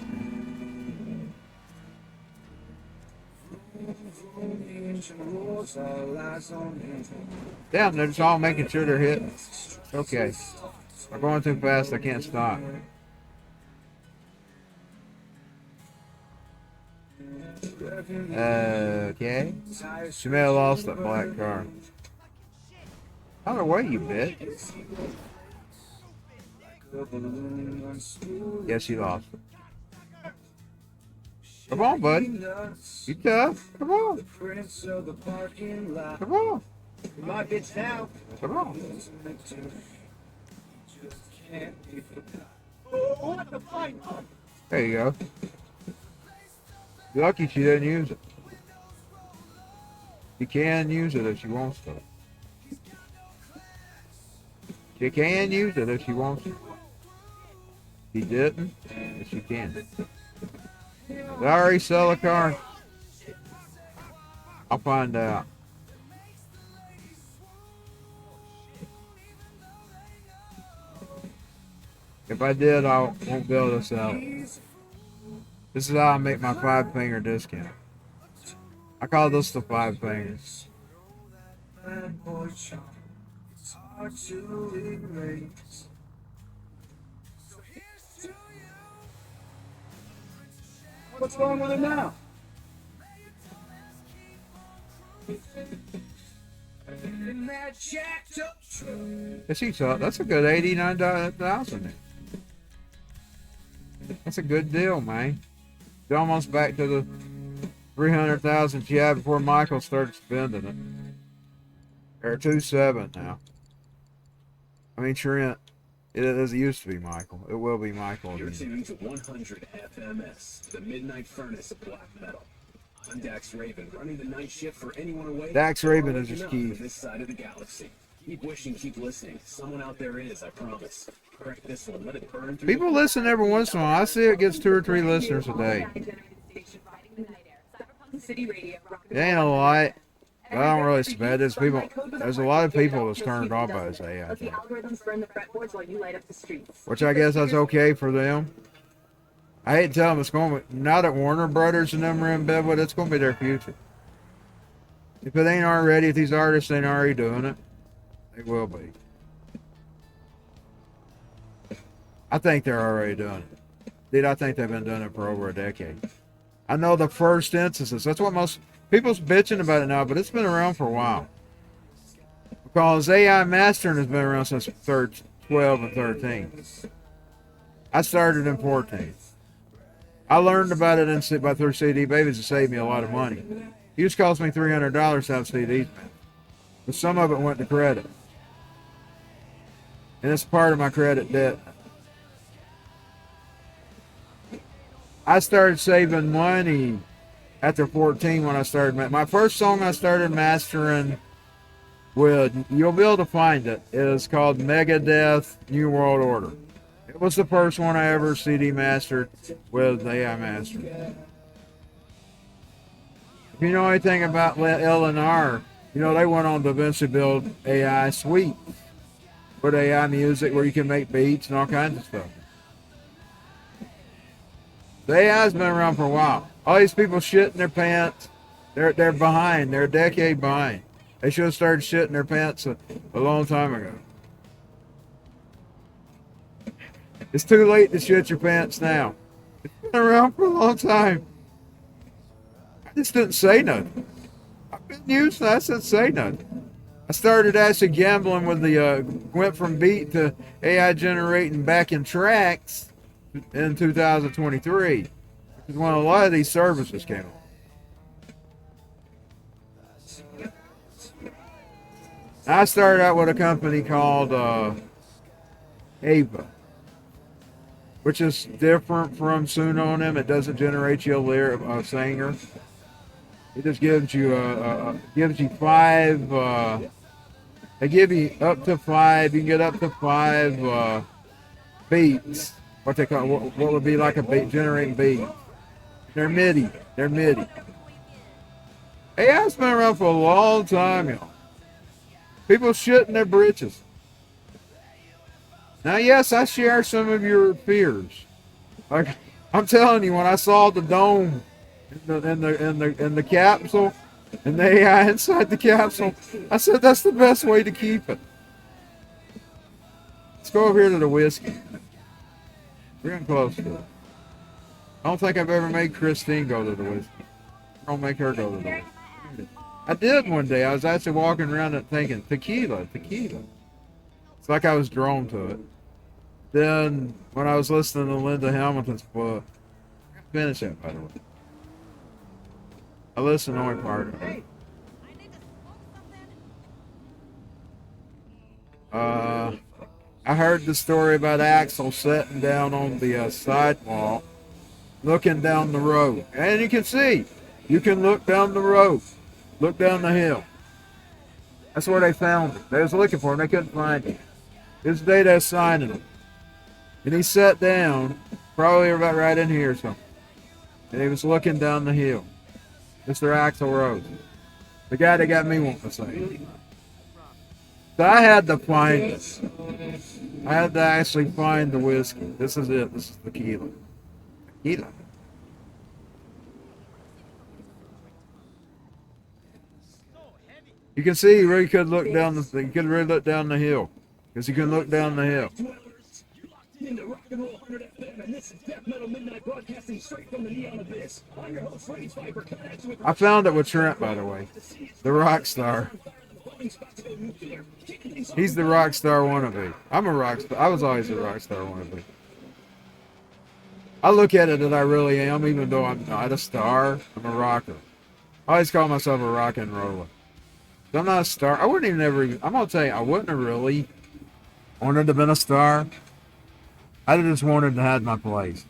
Damn, they're just all making sure they're hitting. Okay. They're going too fast, I can't stop. Okay. She may have lost that black car. Out of the way, you bitch. Yes, she lost. Come on, buddy. You tough. Come on. Come on. My bitch now. Come on. Oh, what the fight? There you go. You're lucky she didn't use it. She can use it if she wants to. She can use it if she wants to. She didn't, but she can. Did I already sell a car? I'll find out. If I did, I won't be able to sell it. This is how I make my 5-finger discount. I call this the 5 fingers. What's wrong with it now? Yes, he saw it. That's a good 89,000 there. That's a good deal, man. You're almost back to the 300,000 she had before Michael started spending it. Or 2.7 now. I mean, Trent. It used to be Michael. It will be Michael. You're tuned to 100 FMS, the midnight furnace of black metal. I'm Dax Raven, running the night shift for anyone awake. Dax Raven is his enough key. from this side of the galaxy. Keep wishing, keep listening. Someone out there is, I promise. Crack this one, let it burn through. People listen every once in a while. I see it gets 2 or 3 listeners a day. It ain't a lot. I don't really spread this. There's a lot of people that's turned off by this AI thing. Which I guess that's okay for them. I hate to tell them it's going to, now that Warner Brothers and them are in bed with it, it's going to be their future. If it ain't already, if these artists ain't already doing it, they will be. I think they're already doing it. Dude, I think they've been doing it for over a decade. I know the first instances. That's what most people's bitching about it now, but it's been around for a while. Because AI mastering has been around since 12 and 13. I started in 14. I learned about it through CD Babies. It saved me a lot of money. It used to cost me $300 to have CDs, man. But some of it went to credit. And it's part of my credit debt. I started saving money after 14 when I started. My first song I started mastering with, you'll be able to find it, is called Megadeth New World Order. It was the first one I ever CD mastered with AI Master. If you know anything about L&R, you know they went on to eventually build AI Suite with AI music where you can make beats and all kinds of stuff. The AI's been around for a while. All these people shitting their pants, they're behind. They're a decade behind. They should have started shitting their pants a long time ago. It's too late to shit your pants now. It's been around for a long time. I just didn't say nothing. I've been used to. I didn't say nothing. I started actually gambling with the went from beat to AI generating backing tracks in 2023. Which is when a lot of these services came on. I started out with a company called Ava, which is different from Pseudonym. It doesn't generate you a singer. It just gives you gives you 5. They give you up to 5. You can get up to 5 beats. What they call what would be like a beat, generating beat. They're MIDI. They're MIDI. AI's been around for a long time, y'all. People shitting their britches. Now, yes, I share some of your fears. Like I'm telling you, when I saw the dome in the capsule and the AI inside the capsule, I said that's the best way to keep it. Let's go over here to the whiskey. We're getting close to it. I don't think I've ever made Christine go to the whiskey. Don't make her go to the whiskey. I did one day. I was actually walking around it thinking, tequila, tequila. It's like I was drawn to it. Then, when I was listening to Linda Hamilton's book, finish that, by the way. I listened to only part of it. I heard the story about Axel sitting down on the sidewalk, looking down the road. And you can see, you can look down the road, look down the hill. That's where they found him. They was looking for him, they couldn't find him. This day they're signing him. And he sat down, probably about right in here or something. And he was looking down the hill. Mr. Axel Rose. The guy that got me wanting to say. So I had to find it. I had to actually find the whiskey. This is it. This is tequila. Tequila. You can see you really could look down the. You could really look down the hill, because you can look down the hill. Into Rock and Roll 100 FM, and this is Death Metal Midnight broadcasting straight from the Neon Abyss. I'm your host, Rage Viper, coming at you with I found it with Trent, by the way, the rock star. He's the rock star wannabe. I'm a rock star. I was always a rock star wannabe. I look at it that I really am, even though I'm not a star. I'm a rocker. I always call myself a rock and roller. I'm not a star. I wouldn't even ever. I'm gonna tell you, I wouldn't have really wanted to have been a star. I just wanted to have my place.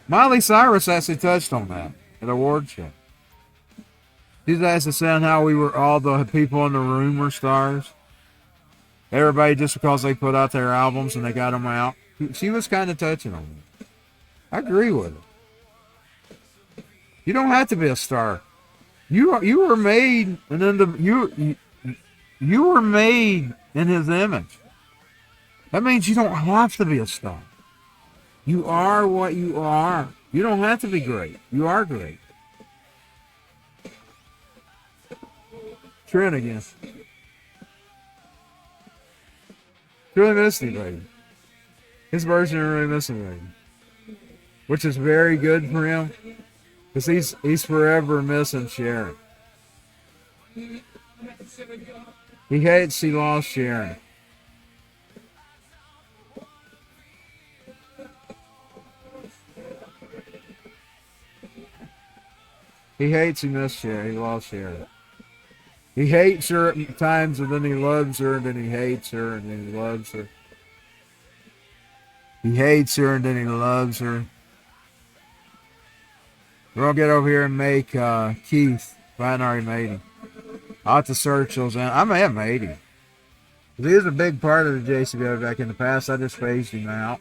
Miley Cyrus actually touched on that at award show. She's actually saying how we were all the people in the room were stars. Everybody just because they put out their albums and they got them out. She was kind of touching on it. I agree with it. You don't have to be a star. You were made and then you were made in His image. That means you don't have to be a star. You are what you are. You don't have to be great. You are great. Trent again. Really Misty, baby. His version of Really Misty, baby. Which is very good for him. Because he's forever missing Sharon. He hates he lost Sharon. He hates he missed Sharon. He lost Sharon. He hates her at times, and then he loves her, and then he hates her, and then he loves her. He hates her, and then he loves her. We're going to get over here and make Keith. If I hadn't already made him. I'll have to search those out. I may have made him. He was a big part of the JCW back in the past. I just phased him out.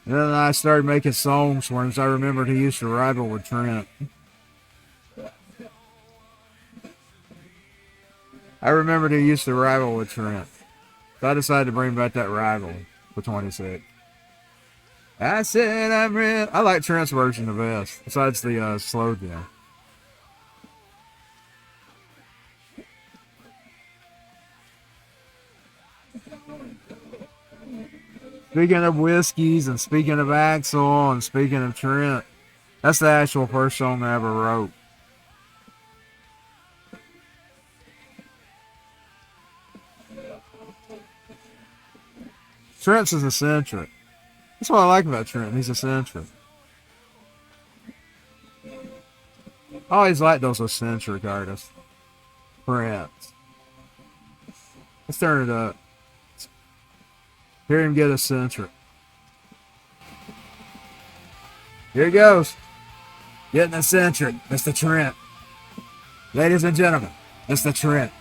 And then I started making songs for him, so I remembered he used to rival with Trent. I remembered he used to rival with Trent. So I decided to bring back that rival for 26. I said I'm real. I like Trent's version the best, besides the slow jam. Speaking of whiskeys and speaking of Axel and speaking of Trent, that's the actual first song I ever wrote. Trent's is eccentric. That's what I like about Trent. He's eccentric. I always like those eccentric artists. Prince. Let's turn it up. Hear him get eccentric. Here he goes. Getting eccentric. Mr. Trent. Ladies and gentlemen, Mr. Trent.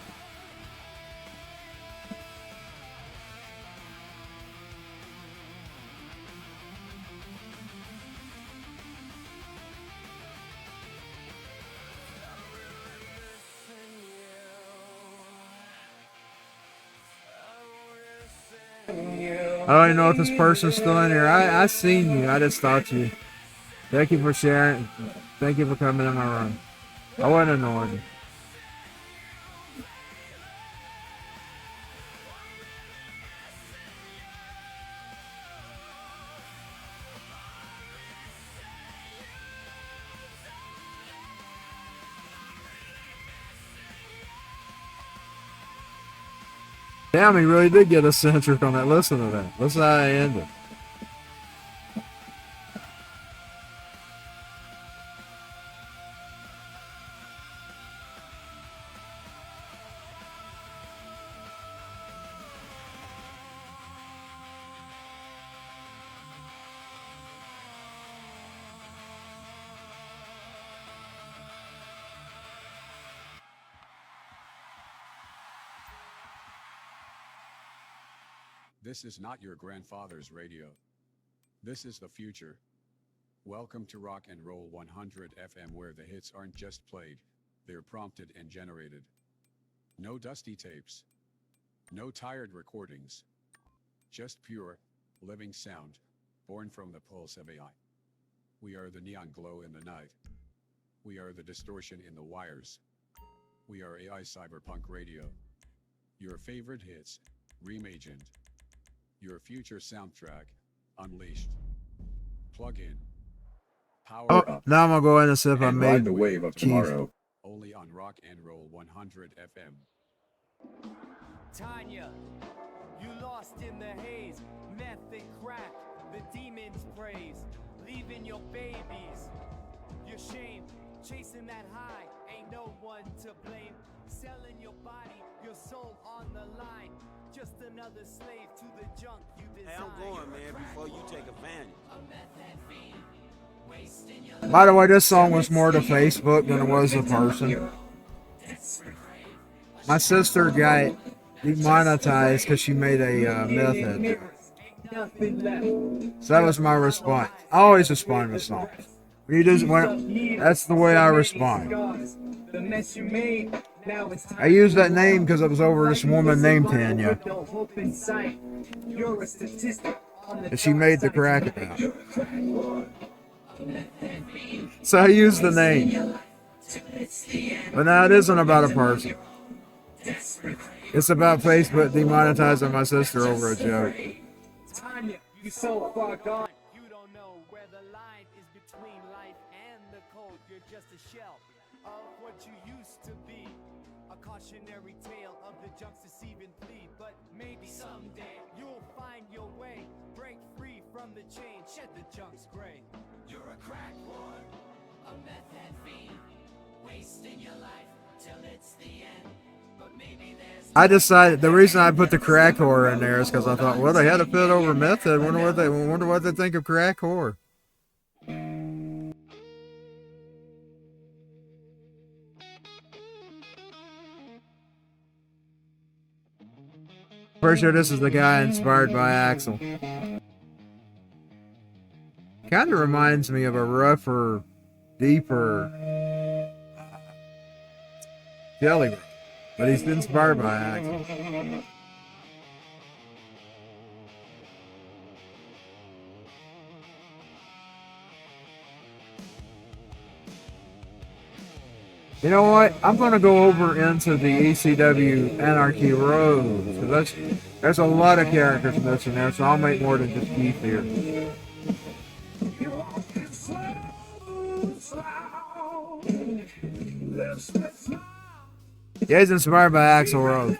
I don't even know if this person's still in here. I seen you. I just thought you. Thank you for sharing. Thank you for coming in my room. I wasn't annoyed. Damn, he really did get eccentric on that. Listen to that. Listen how I ended. This is not your grandfather's radio. This is the future. Welcome to Rock and Roll 100 FM, where the hits aren't just played, they're prompted and generated. No dusty tapes. No tired recordings. Just pure, living sound, born from the pulse of AI. We are the neon glow in the night. We are the distortion in the wires. We are AI Cyberpunk Radio. Your favorite hits, reimagined. Your future soundtrack, unleashed. Plug in. Power Oh, up. now I'm gonna go in and see if I And made ride the wave of cheese. tomorrow. Only on Rock and Roll 100 FM. Tanya, you lost in the haze, meth and crack, the demons praise, leaving your babies, your shame, chasing that high, ain't no one to blame, selling your body, your soul on the line, just another slave to the junk you design. Hey, I'm going, man, before you take advantage. By the way, this song was more to Facebook than it was a person. My sister got demonetized because she made a meth head. So that was my response. I always respond to songs. That's the way I respond. I used that name because it was over this woman named Tanya. And she made the crack about. So I used the name. But now it isn't about a person. It's about Facebook demonetizing my sister over a joke. Tanya, you so far gone. You don't know where the line is between life and the cold. You're just a shell of what you used to be. A cautionary tale of the junk's deceiving plea. But maybe someday you'll find your way. Break free from the chain, shed the junk's gray. You're a crack whore, a meth head fiend, wasting your life till it's the end. But maybe there's I decided the reason I put the crack whore in there is because I thought, well, they had a fit over method. Wonder what they think of crack whore. Pretty sure this is the guy inspired by Axel. Kind of reminds me of a rougher, deeper Jelly Roll, but he's inspired by Axel. You know what? I'm going to go over into the ECW Anarchy Road. Because there's a lot of characters in this in there, so I'll make more than just Keith here. Yeah, he's inspired by Axl Rose.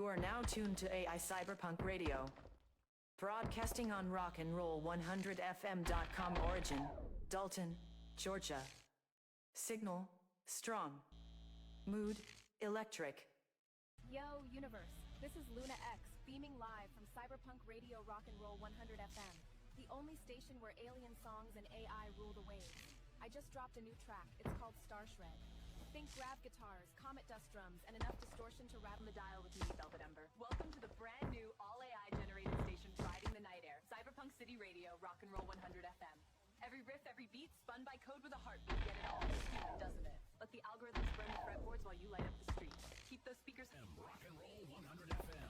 You are now tuned to AI Cyberpunk Radio. Broadcasting on rockandroll100fm.com origin, Dalton, Georgia. Signal, strong. Mood, electric. Yo, universe. This is Luna X, beaming live from Cyberpunk Radio Rock and Roll 100 FM, the only station where alien songs and AI rule the waves. I just dropped a new track. It's called Star Shred. Think grab guitars, comet dust drums, and enough distortion to rattle the dial with me, Velvet Ember. Welcome to the brand new all AI generated station riding the night air, Cyberpunk City Radio, Rock and Roll 100 FM. Every riff, every beat, spun by code with a heartbeat. Get it all? Stupid, doesn't it? Let the algorithms burn the fretboards while you light up the streets. Keep those speakers. Rock and Roll 100 FM.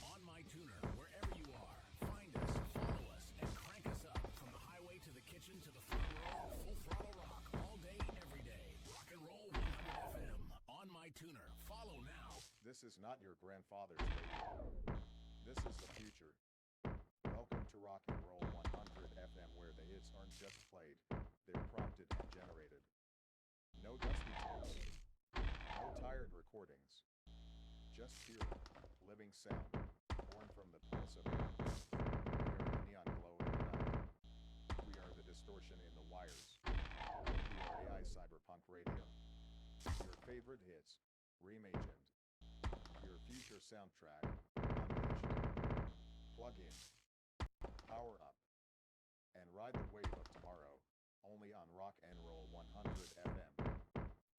On my tuner, wherever you are, find us, follow us, and crank us up from the highway to the kitchen to the front row. Full throttle rock all day, every day. Rock and Roll 100 FM. On my tuner. Follow now. This is not your grandfather's radio. This is the future. Welcome to Rock and Roll 100 FM, where the hits aren't just played, they're prompted and generated. No dusty tapes, no tired recordings, just pure, living sound, born from the pulse of darkness. We are the neon glow in the night. We are the distortion in the wires. We are AI Cyberpunk Radio. Your favorite hits, reimagined. Your future soundtrack, unleashed. Plug in, power up, and ride the wave of tomorrow, only on Rock and Roll 100 FM.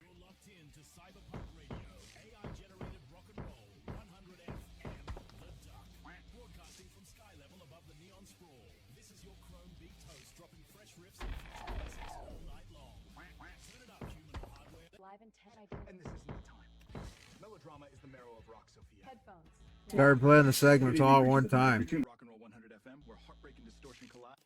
You're locked in to Cyberpunk Radio, AI-generated rock and roll, 100 FM, The Duck. Broadcasting from sky level above the neon sprawl. This is your chrome beat host, dropping fresh riffs and future classics all night long. Turn it up, human or hardware. Live in 10, I didn't. And this isn't the time. Melodrama is the marrow of rock, Sophia. Headphones. Started playing the segments all at one time. Rock and Roll 100 FM, where heartbreak and distortion collide.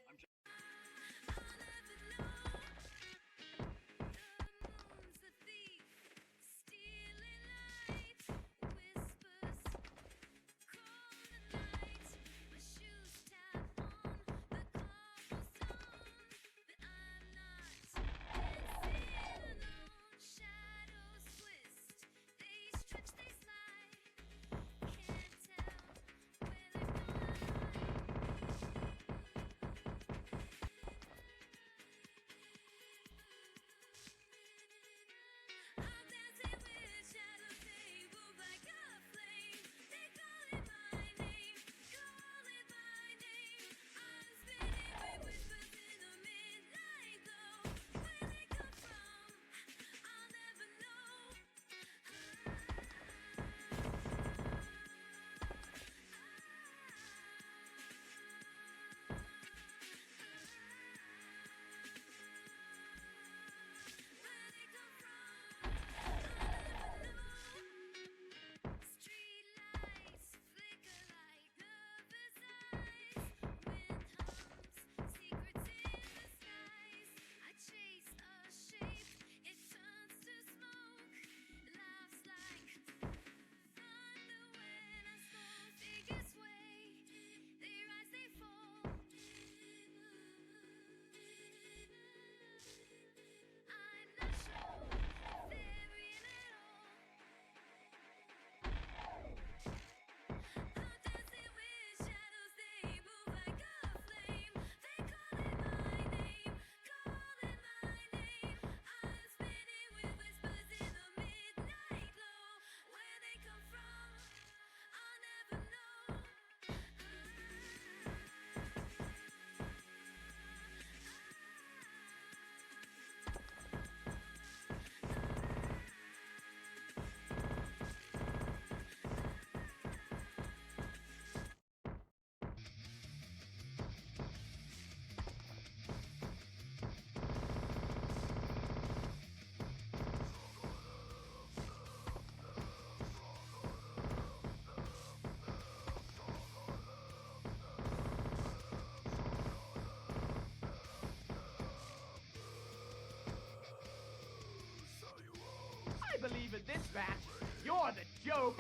I believe in this match. You're the joke.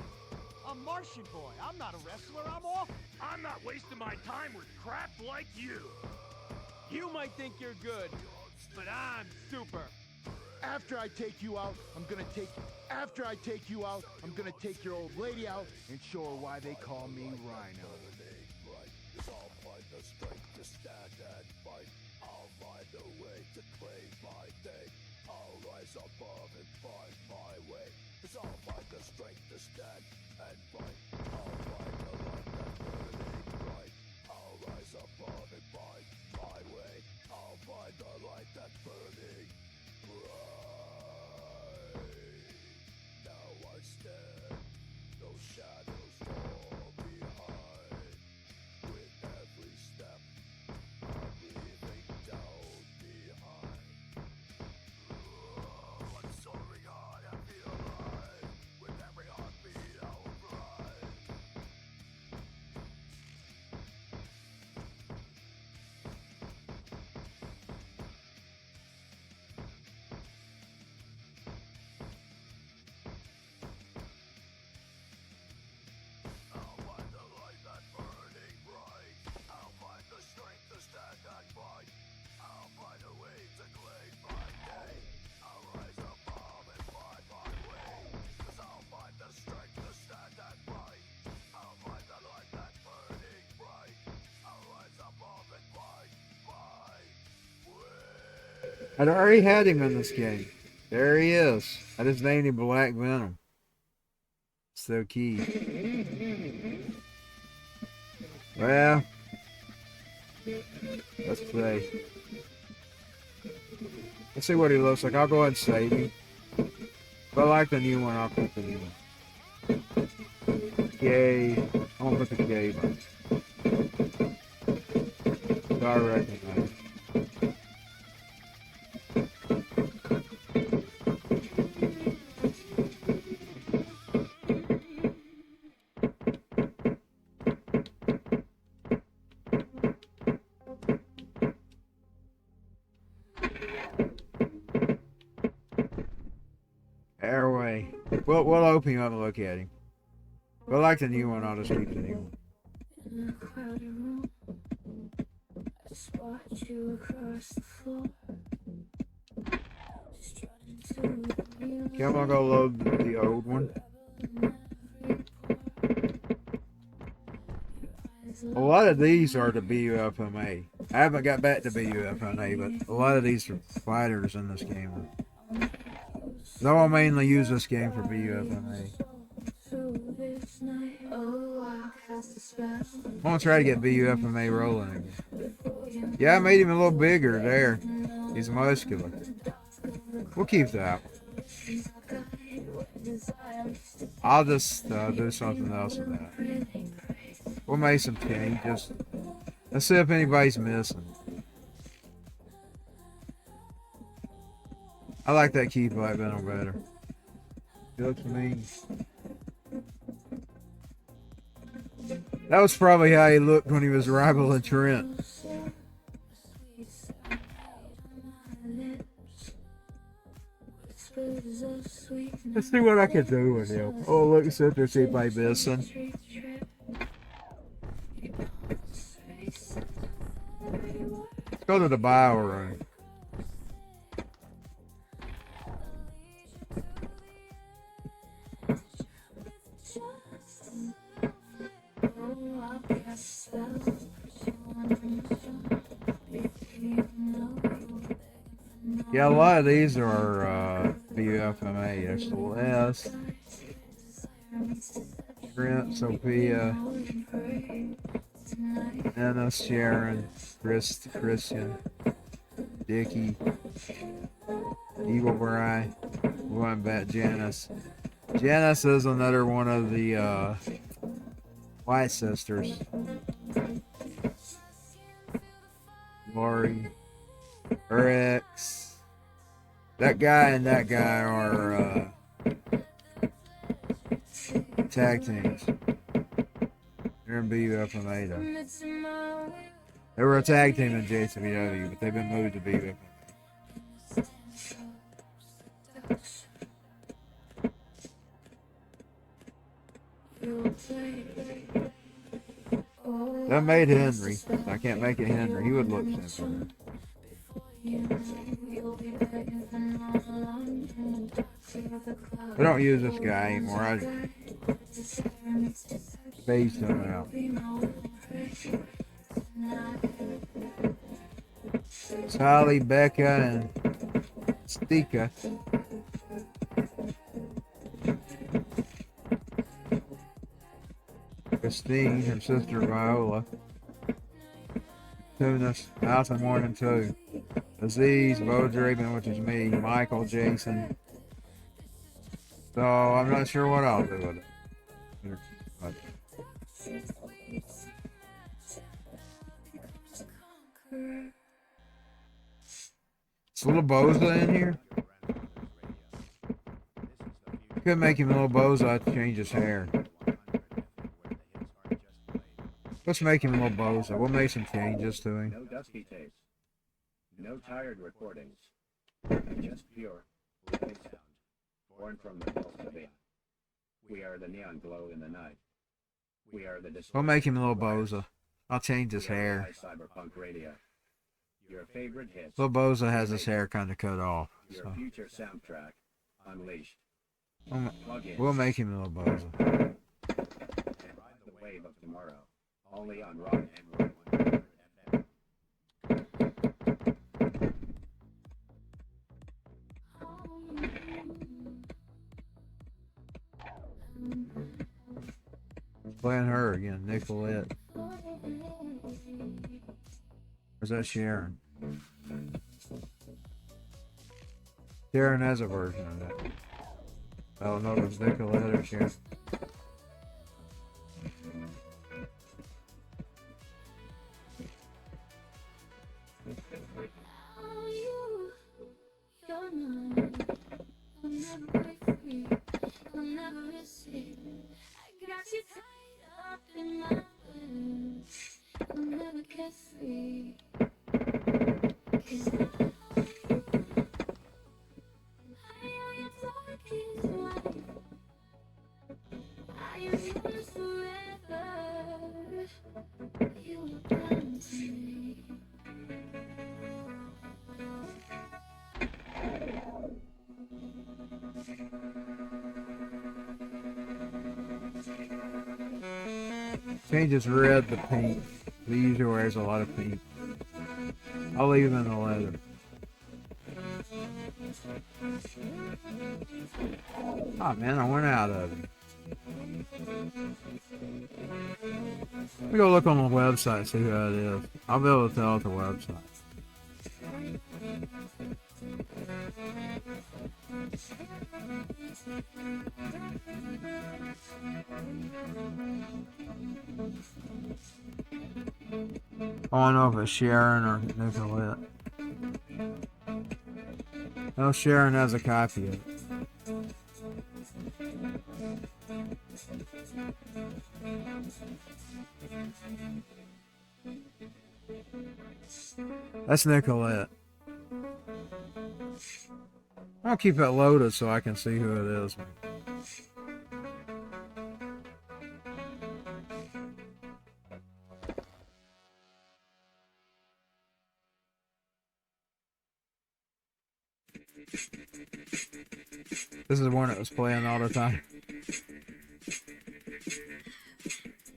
I'm Martian Boy. I'm not a wrestler. I'm off. I'm not wasting my time with crap like you. You might think you're good, but I'm super. After I take you out, I'm gonna take your old lady out and show her why they call me Rhino. I'll find the strength to stand and fight. I'll find a way to claim my thing. I'll rise above and find my way. I'll find the strength to stand and fight. I'll find the light that's burning bright. I'll rise above and find my way. I'll find the light that's burning bright. Now I stand, no shadows fall behind. With every step, I'm leaving down behind. I'm soaring on and feel alive. With every heartbeat, I'll rise. I'll find the light that's burning bright. I'll find the strength to stand and fight. I'll find a way to claim my day. I'll rise above and find my way. 'Cause I'll find the strength to stand and fight. I'll find the light that's burning bright. I'll rise above and find my way. I'd already had him in this game. There he is. I just named him Black Venom. So key. Well, let's play. Let's see what he looks like. I'll go ahead and save him. If I like the new one, I'll put the new one. K. I'm gonna put the K button. So I recognize. Airway. We'll open him up and look at him. If I like the new one, I'll just keep the new one. In a crowded room, I spot you across the floor. Strutting to the music. Okay, I'm gonna go load the old one. A lot of these are the BUFMA. I haven't got back to BUFMA, but a lot of these are fighters in this game. Though I mainly use this game for BUFMA. I'm gonna try to get BUFMA rolling again. Yeah, I made him a little bigger there. He's muscular. We'll keep that one. I'll just do something else with that. We'll make some changes. Let's see if anybody's missing. I like that key pipe Venom better. It looks mean. That was probably how he looked when he was rivaling Trent. Let's see what I can do with him. Oh, look, let's sit there see if I missing. Let's go to the bio room. Yeah, a lot of these are BUFMA. There's Celeste, Trent, Sophia, Anna, Sharon, Christian, Dickie, Evil Bry, going back Janice. Janice is another one of the White Sisters. Lori, her ex. That guy and that guy are tag teams. They're in BUFMA though. They were a tag team in GTAV, but they've been moved to BUFMA. That made Henry. I can't make it Henry. He would look similar. We don't use this guy anymore. I phased him out. Sally, Becca, and Stika. Christine, her sister Viola. Tunis, Alton 1 and 2. Aziz, Bo Draven, which is me, Michael, Jason. So I'm not sure what I'll do with it. But it's a little Boza in here. Could make him a little Boza. I have to change his hair. Let's make him a little Boza. We'll make some changes to him. No dusty tapes. No tired recordings. Just pure living sound. Born from the pulse of it. We are the neon glow in the night. We are the We'll make him a little Boza. I'll change his hair. Cyberpunk Radio. Your favorite hits. Little Boza has his hair kind of cut off. Your So future soundtrack. Unleashed. we'll make him a little Boza. And ride the wave of tomorrow. Only on Rock and Roll 100 FM. Playing her again, Nicolette. Or is that Sharon? Sharon has a version of that. I don't know if it's Nicolette or Sharon. Changes red to pink. He usually wears a lot of pink. I'll leave him in the leather. Oh man, I went out of it. Let me go look on the website, see who that is. I'll be able to tell at the website. I don't know if it's Sharon or Nicolette. No, Sharon has a copy of it. That's Nicolette. I'll keep it loaded so I can see who it is. This is one that was playing all the time.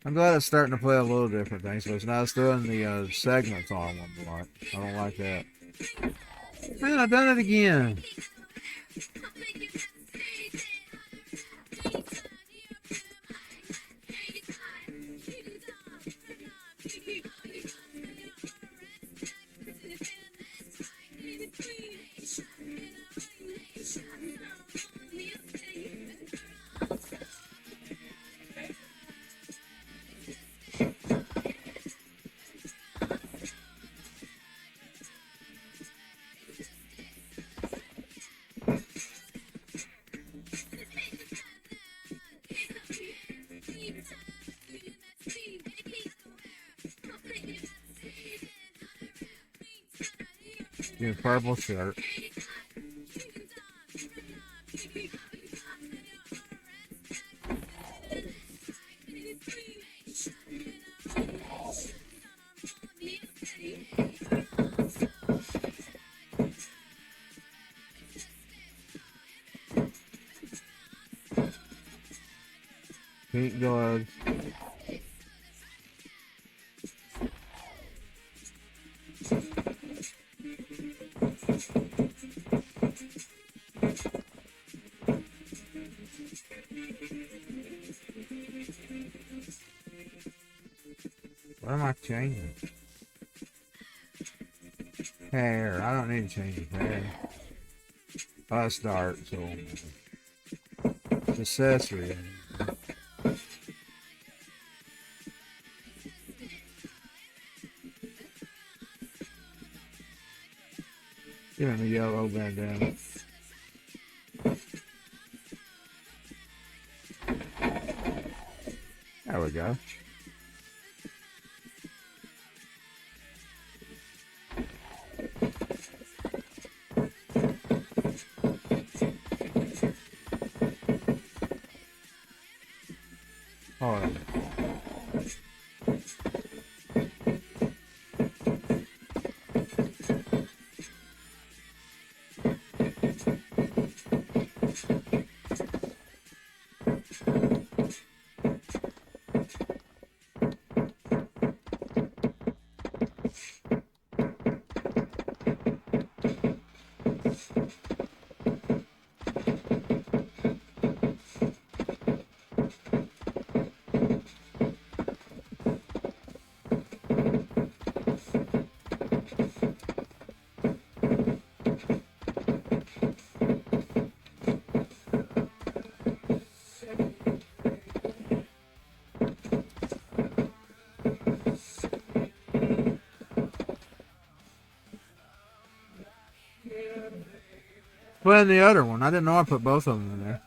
I'm glad it's starting to play a little different things, but it's not doing the segments on one block. I don't like that. Man, I've done it again. Your purple shirt. Pink gloves. What am I changing? Hair. I don't need to change his hair. Oh, that's dark, so it's accessory. Give him a yellow bandana. There we go. Hold on. Put in the other one. I didn't know I put both of them in there.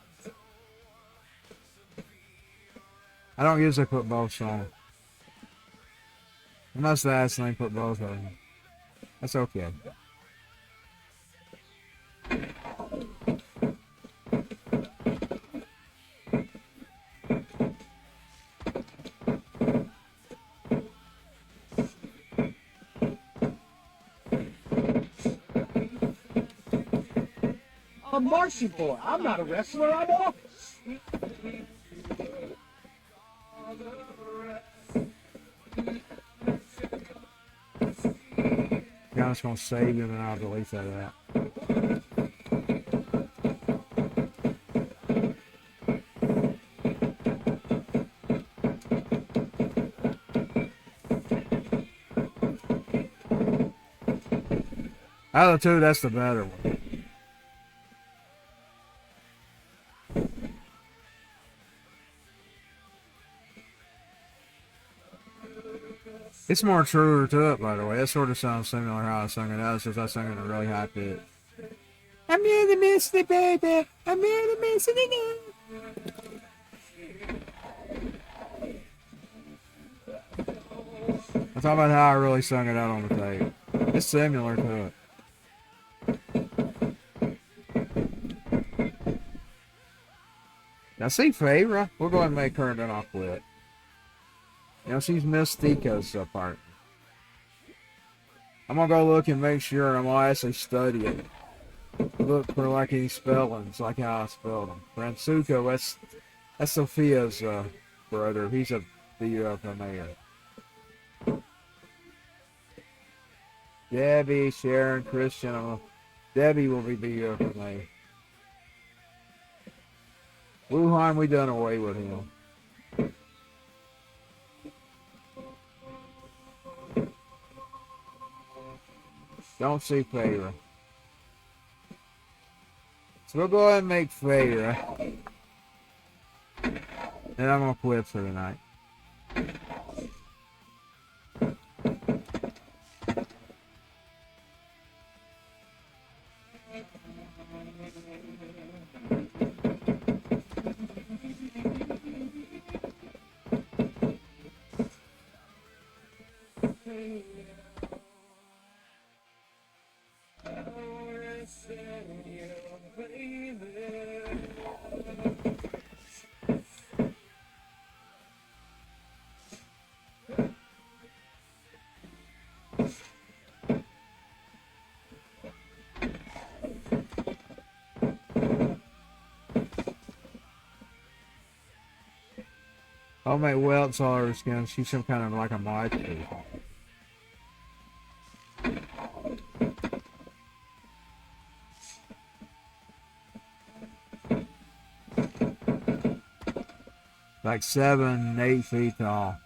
I don't usually put both songs. I must have accidentally put both of them. That's okay. I'm Marching Boy. I'm not a wrestler. I'm Office. Yeah, I'm just going to save him and I'll delete that out. Out of the two, that's the better one. It's more truer to it, by the way. It sort of sounds similar how I sung it out, since I sung it in a really high pitch. I'm here to miss the baby. I'm here to miss it again. I'm talking about how I really sung it out on the tape. It's similar to it. Now see Feyre, we'll go ahead and make her and then I'll quit. You know, she's Miss Tico's part. I'm gonna go look and make sure, and I'm gonna actually study it. Look for like any spellings, like how I spelled them. Fransuko, that's Sophia's brother. He's a DU from there. Debbie, Sharon, Christian. Debbie will be DU from there. Wuhan, we done away with him. Don't see Feyre. So we'll go ahead and make Feyre. And I'm gonna quit for the night. Homemade whelps all her skin. She's some kind of like a mod. Like 7, 8 feet tall.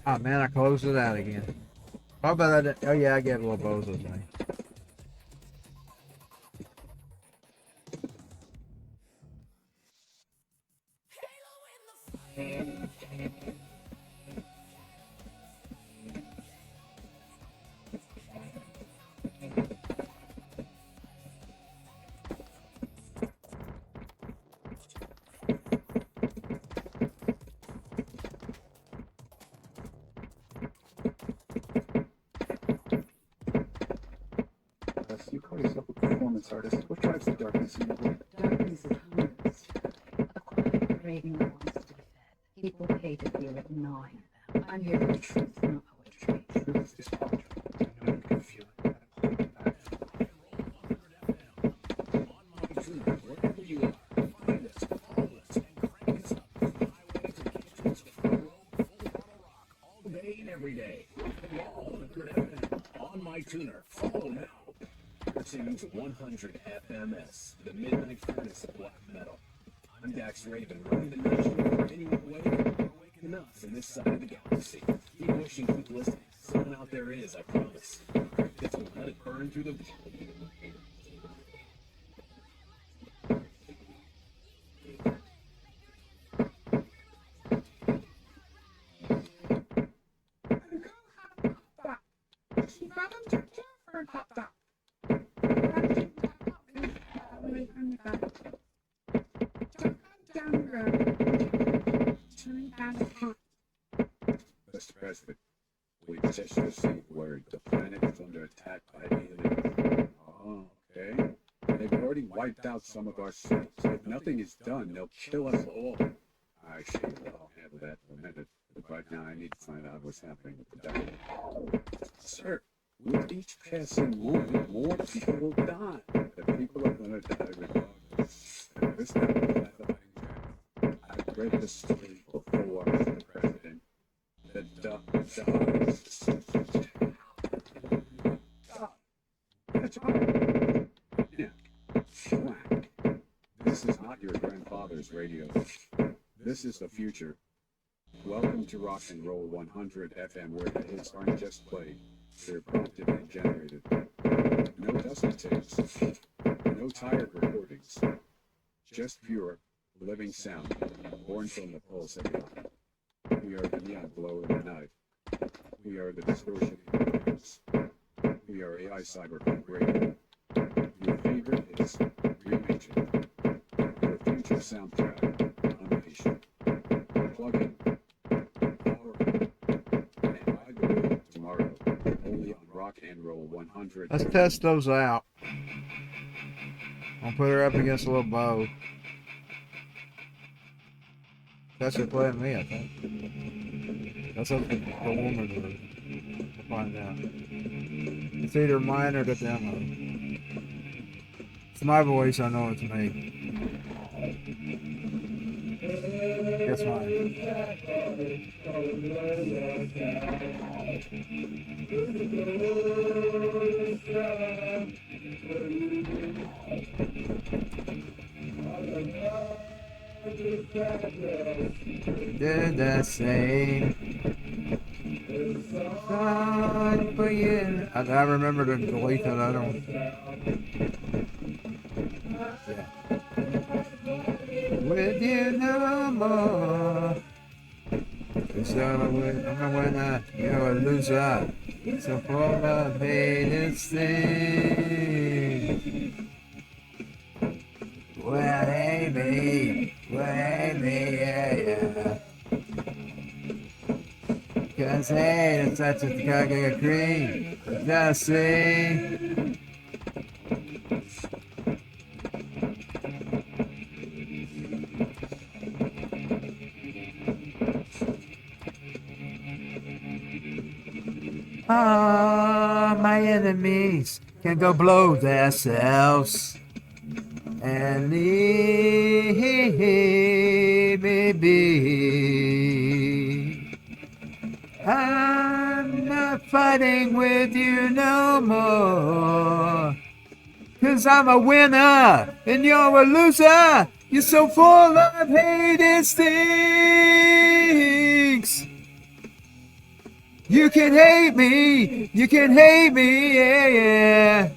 Oh man, I closed it out again. How about I didn't? Oh yeah, I get a little bozo thing. You call yourself a performance artist. What drives the darkness in your work? Darkness is harmless. A quiet craving that wants to be fed. People pay to feel it gnawing at them. I'm here for truth, not poetry. Truth is poetry. I know you can feel it. That poet back. Wherever you are, find us, follow us, and crank us up from highways and kitchens to front row, full throttle rock, all day and every day. All 100 FM on my tuner. Follow now. Listening to 100 FMS, the midnight furnace of black metal. I'm Dax Raven, running the night shift for anyone awake or awake enough in this side of the galaxy. Keep wishing, keep listening. Someone out there is, I promise. This will let it burn through the... but we just received word the planet is under attack by aliens. Oh, okay. They've already wiped out some of our cities. If nothing is done, they'll kill us all. Actually, I'll handle that in a minute. But right now, I need to find out what's happening with the Duck. Sir, with each passing moment, more people will die. The people are going to die regardless. And this happened at the fighting chance. I've read this story before, Mr. President. The Duck dies. That's right. Yeah. Whack. This is not your grandfather's radio. This is the future. Welcome to Rock and Roll 100 FM, where the hits aren't just played, they're prompted and generated. No dusty tapes, no tired recordings, just pure, living sound, born from the pulse of the We are the neon glow in the night. We are the distortion in the ears. We are AI Cyberpunk Radio. Your favorite hits, reimagined. Your future soundtrack, unleashed. Plug in. Tomorrow, only on Rock and Roll 100. Let's test those out. I'll put her up against a little bow. That's her playing me, I think. That's up to the woman to find out. It's either mine or the demo. It's my voice, I know it's me. It's mine. Did the same. For you. I remember to delete that. I don't. Yeah. With you no more. So I'm gonna win you're a loser. So full of hated things. Well, hey me, yeah. Cause hey, it's such a cock of cream. Just see. Ah, my enemies can go blow themselves and leave me be. I'm not fighting with you no more, 'cause I'm a winner and you're a loser. You're so full of hated stinks. You can hate me, yeah.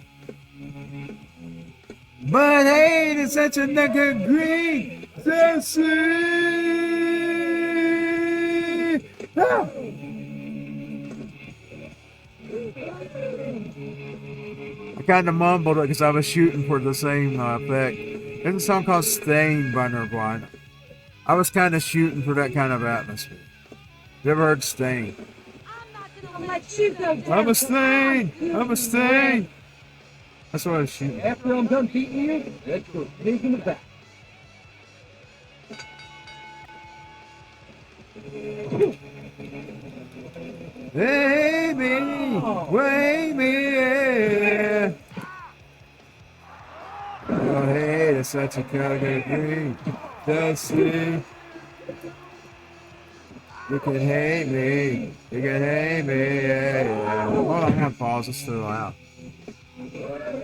But hate is such a nugget green sense. Ah. I kind of mumbled it because I was shooting for the same effect. There's a song called Stain by Nirvana. I was kind of shooting for that kind of atmosphere. You ever heard Stain? I'm a stain. That's what I was shooting. After I'm done beating you, let's go dig in the back. Hey me, way me, yeah. Oh hey, that's such a category green. Just see. You can hate me, yeah. Hold on, I'm gonna pause, it's still out.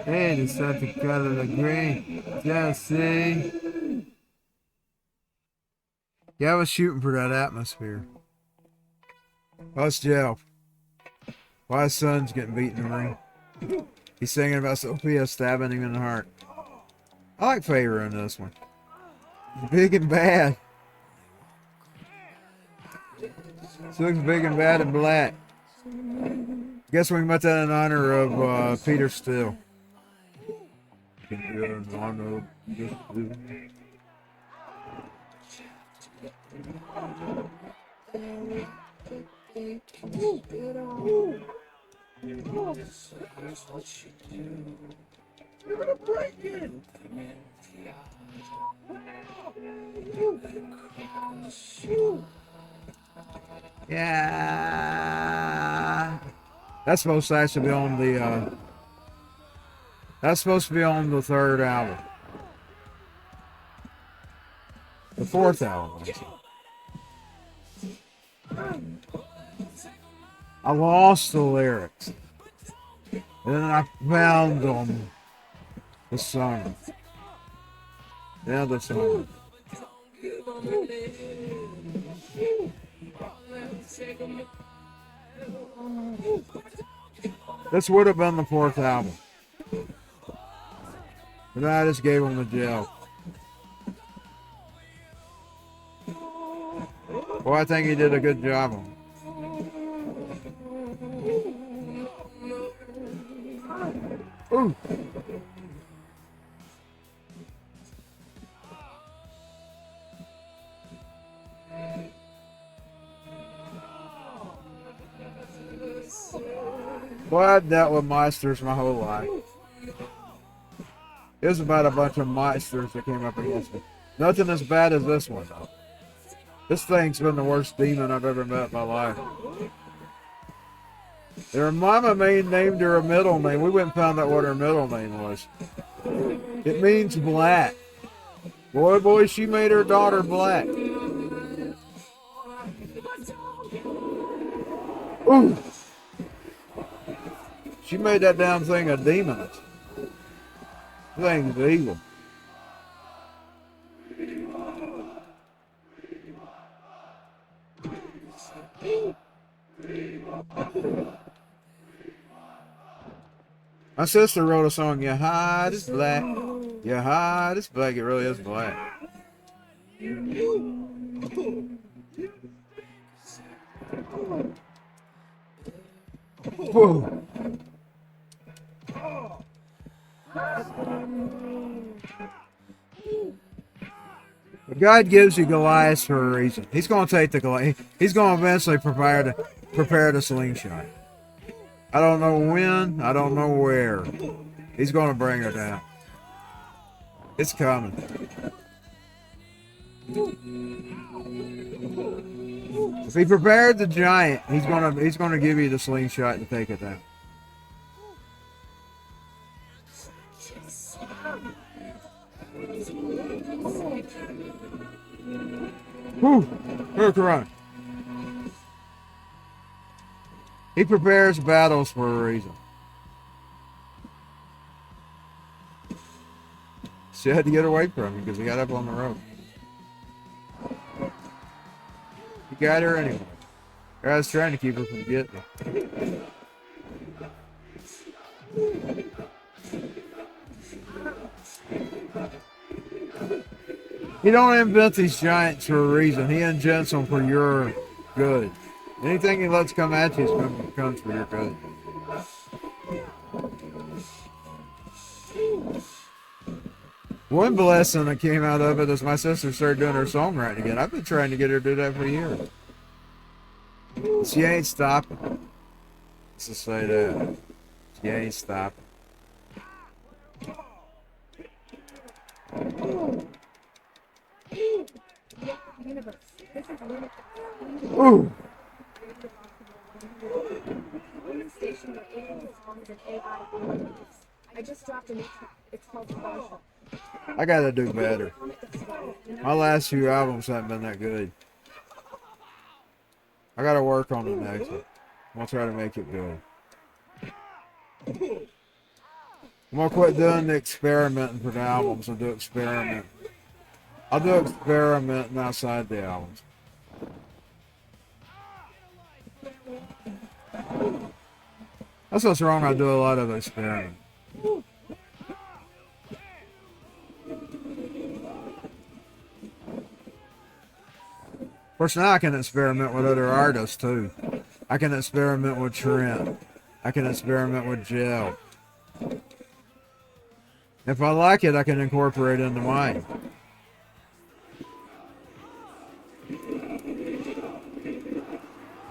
Hey, it's such a color of green. Just see. Yeah, I was shooting for that atmosphere. That's Jeff. Why his son's getting beaten in the ring. He's singing about Sophia stabbing him in the heart. I like Favor in this one. Big and bad. She looks big and bad and black. Guess we can put that in honor of Peter Steele. In honor of Peter Steele. Here's what you do. You're gonna break it. Yeah. That's supposed to actually be on the that's supposed to be on the third album. The fourth album. I lost the lyrics. And then I found them. The song. Yeah, the song. This would have been the fourth album. But I just gave him the jail. Well, I think he did a good job on it. Ooh. Well, I've dealt with monsters my whole life. It was about a bunch of monsters that came up against me. Nothing as bad as this one, though. This thing's been the worst demon I've ever met in my life. Their mama named her a middle name. We went and found out what her middle name was. It means black. Boy, she made her daughter black. Ooh. She made that damn thing a demon. That thing's evil. My sister wrote a song, Your Heart is Black. Your Heart is Black. It really is black. Whoa. God gives you Goliath for a reason. He's going to take the Goliath. He's going to eventually prepare the slingshot. I don't know when. I don't know where. He's going to bring her down. It's coming. If he prepared the giant, he's going to give you the slingshot to take it down. Whew. Look around. He prepares battles for a reason. She had to get away from him because he got up on the rope. He got her anyway. I was trying to keep her from getting her. He don't invent these giants for a reason. He invents them for your good. Anything he lets come at you comes for your good. One blessing that came out of it is my sister started doing her songwriting again. I've been trying to get her to do that for years. She ain't stopping. Let's just say that. She ain't stopping. Ooh. I just dropped a new track. It's called Special. I gotta do better. My last few albums haven't been that good. I gotta work on the next one. I'm gonna try to make it good. I'm gonna quit doing the experimenting for the albums and do experiment. I'll do experimenting outside the albums. That's what's wrong. I do a lot of experimenting. Of course, now I can experiment with other artists too. I can experiment with Trent. I can experiment with Gel. If I like it, I can incorporate it into mine.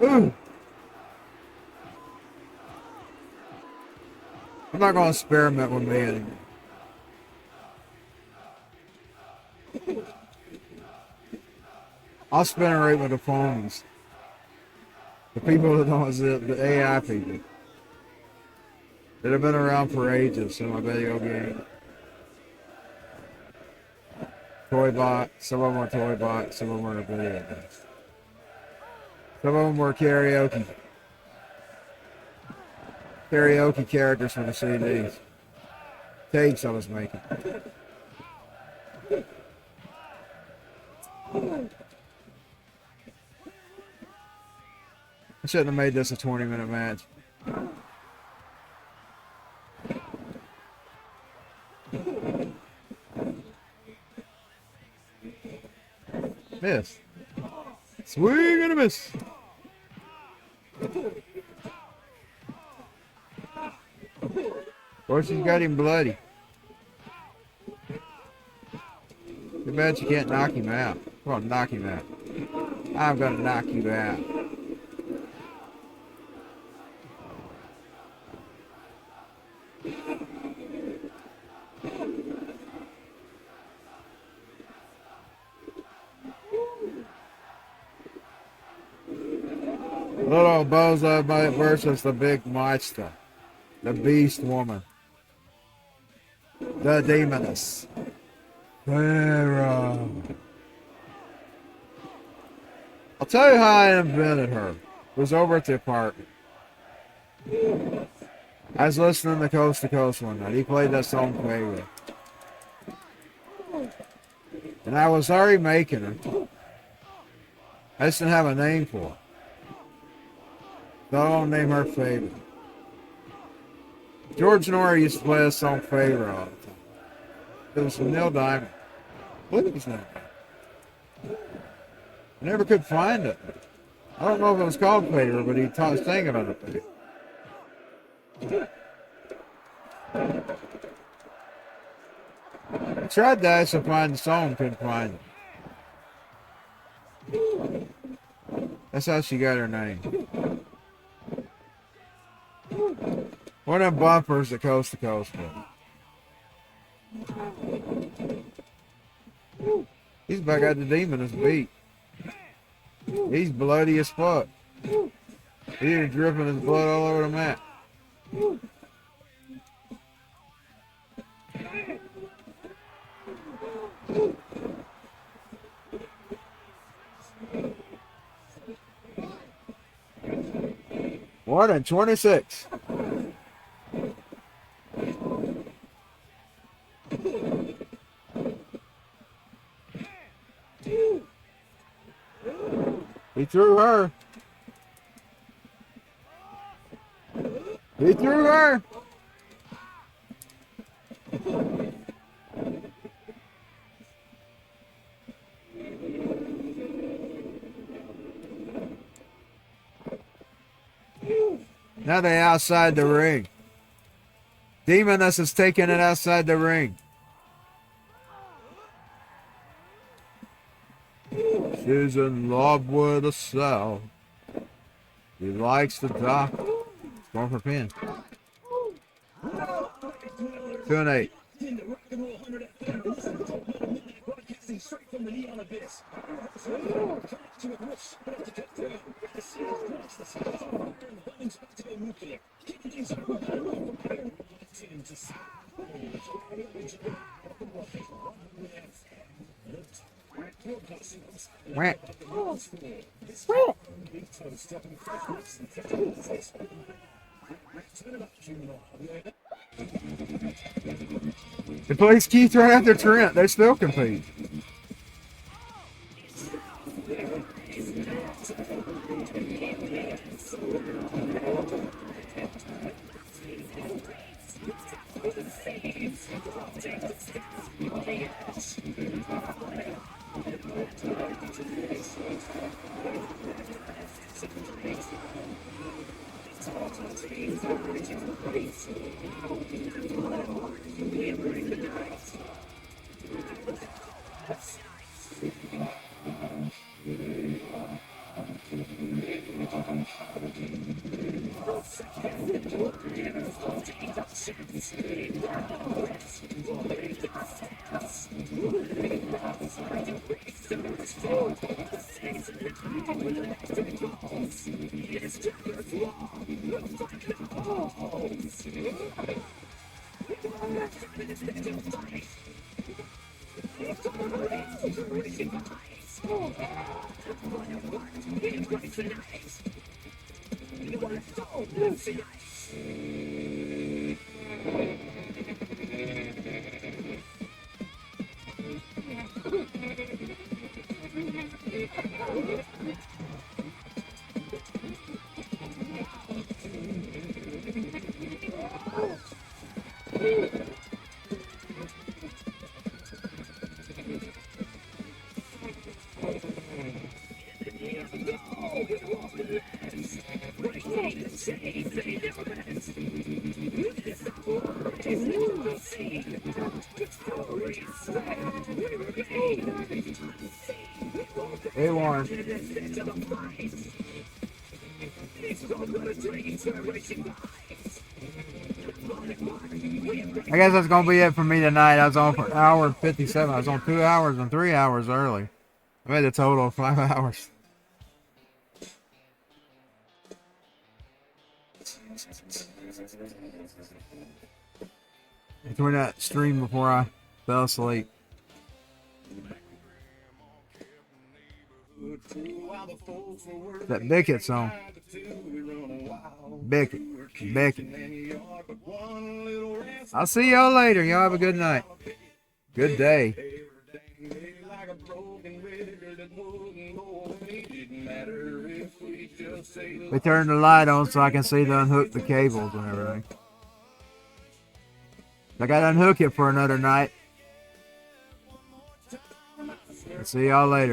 Ooh. I'm not going to experiment with me anymore. I'll spin rate with the phones. The people that don't exist, the AI people. That have been around for ages in my video game. Toy bot, some of them are toy bots, some of them are video games. Some of them were karaoke characters for the CDs. Tapes I was making. I shouldn't have made this a 20-minute match. Miss. Swing and a miss. Of course, he's got him bloody. Too bad you can't knock him out. Come on, knock him out. I'm gonna knock you out. Little bozo versus the big monster. The beast woman. The demoness. Pharaoh. I'll tell you how I invented her. It was over at the apartment. I was listening to Coast one night. He played that song Pharaoh. And I was already making her. I just didn't have a name for her. So I don't name her Pharaoh. George Norrie used to play that song Pharaoh all the time. It was from Neil Diamond. What was that? I never could find it. I don't know if it was called Pharaoh, but he sang about it. I tried to ask to find the song, couldn't find it. That's how she got her name. One of them bumpers that Coast to Coast with. He's back at the demon as beat. He's bloody as fuck. He's dripping his blood all over the mat. One and 26. He threw her. He threw her. Now they outside the ring. Demoness is taking it outside the ring. She's in love with herself. She likes the doc. Going for pin. 2 and 8. Broadcasting straight from the neon abyss. Whack. The police Keith right after Trent. They still compete. Hey, Warren. I guess that's gonna be it for me tonight. I was on for an hour and 57. I was on 2 hours and 3 hours early. I made a total of 5 hours. Between that stream before I fell asleep. That Beckett song. Beckett. I'll see y'all later. Y'all have a good night. Good day. They turned the light on so I can see to unhook the cables and everything. I gotta unhook it for another night. See y'all later.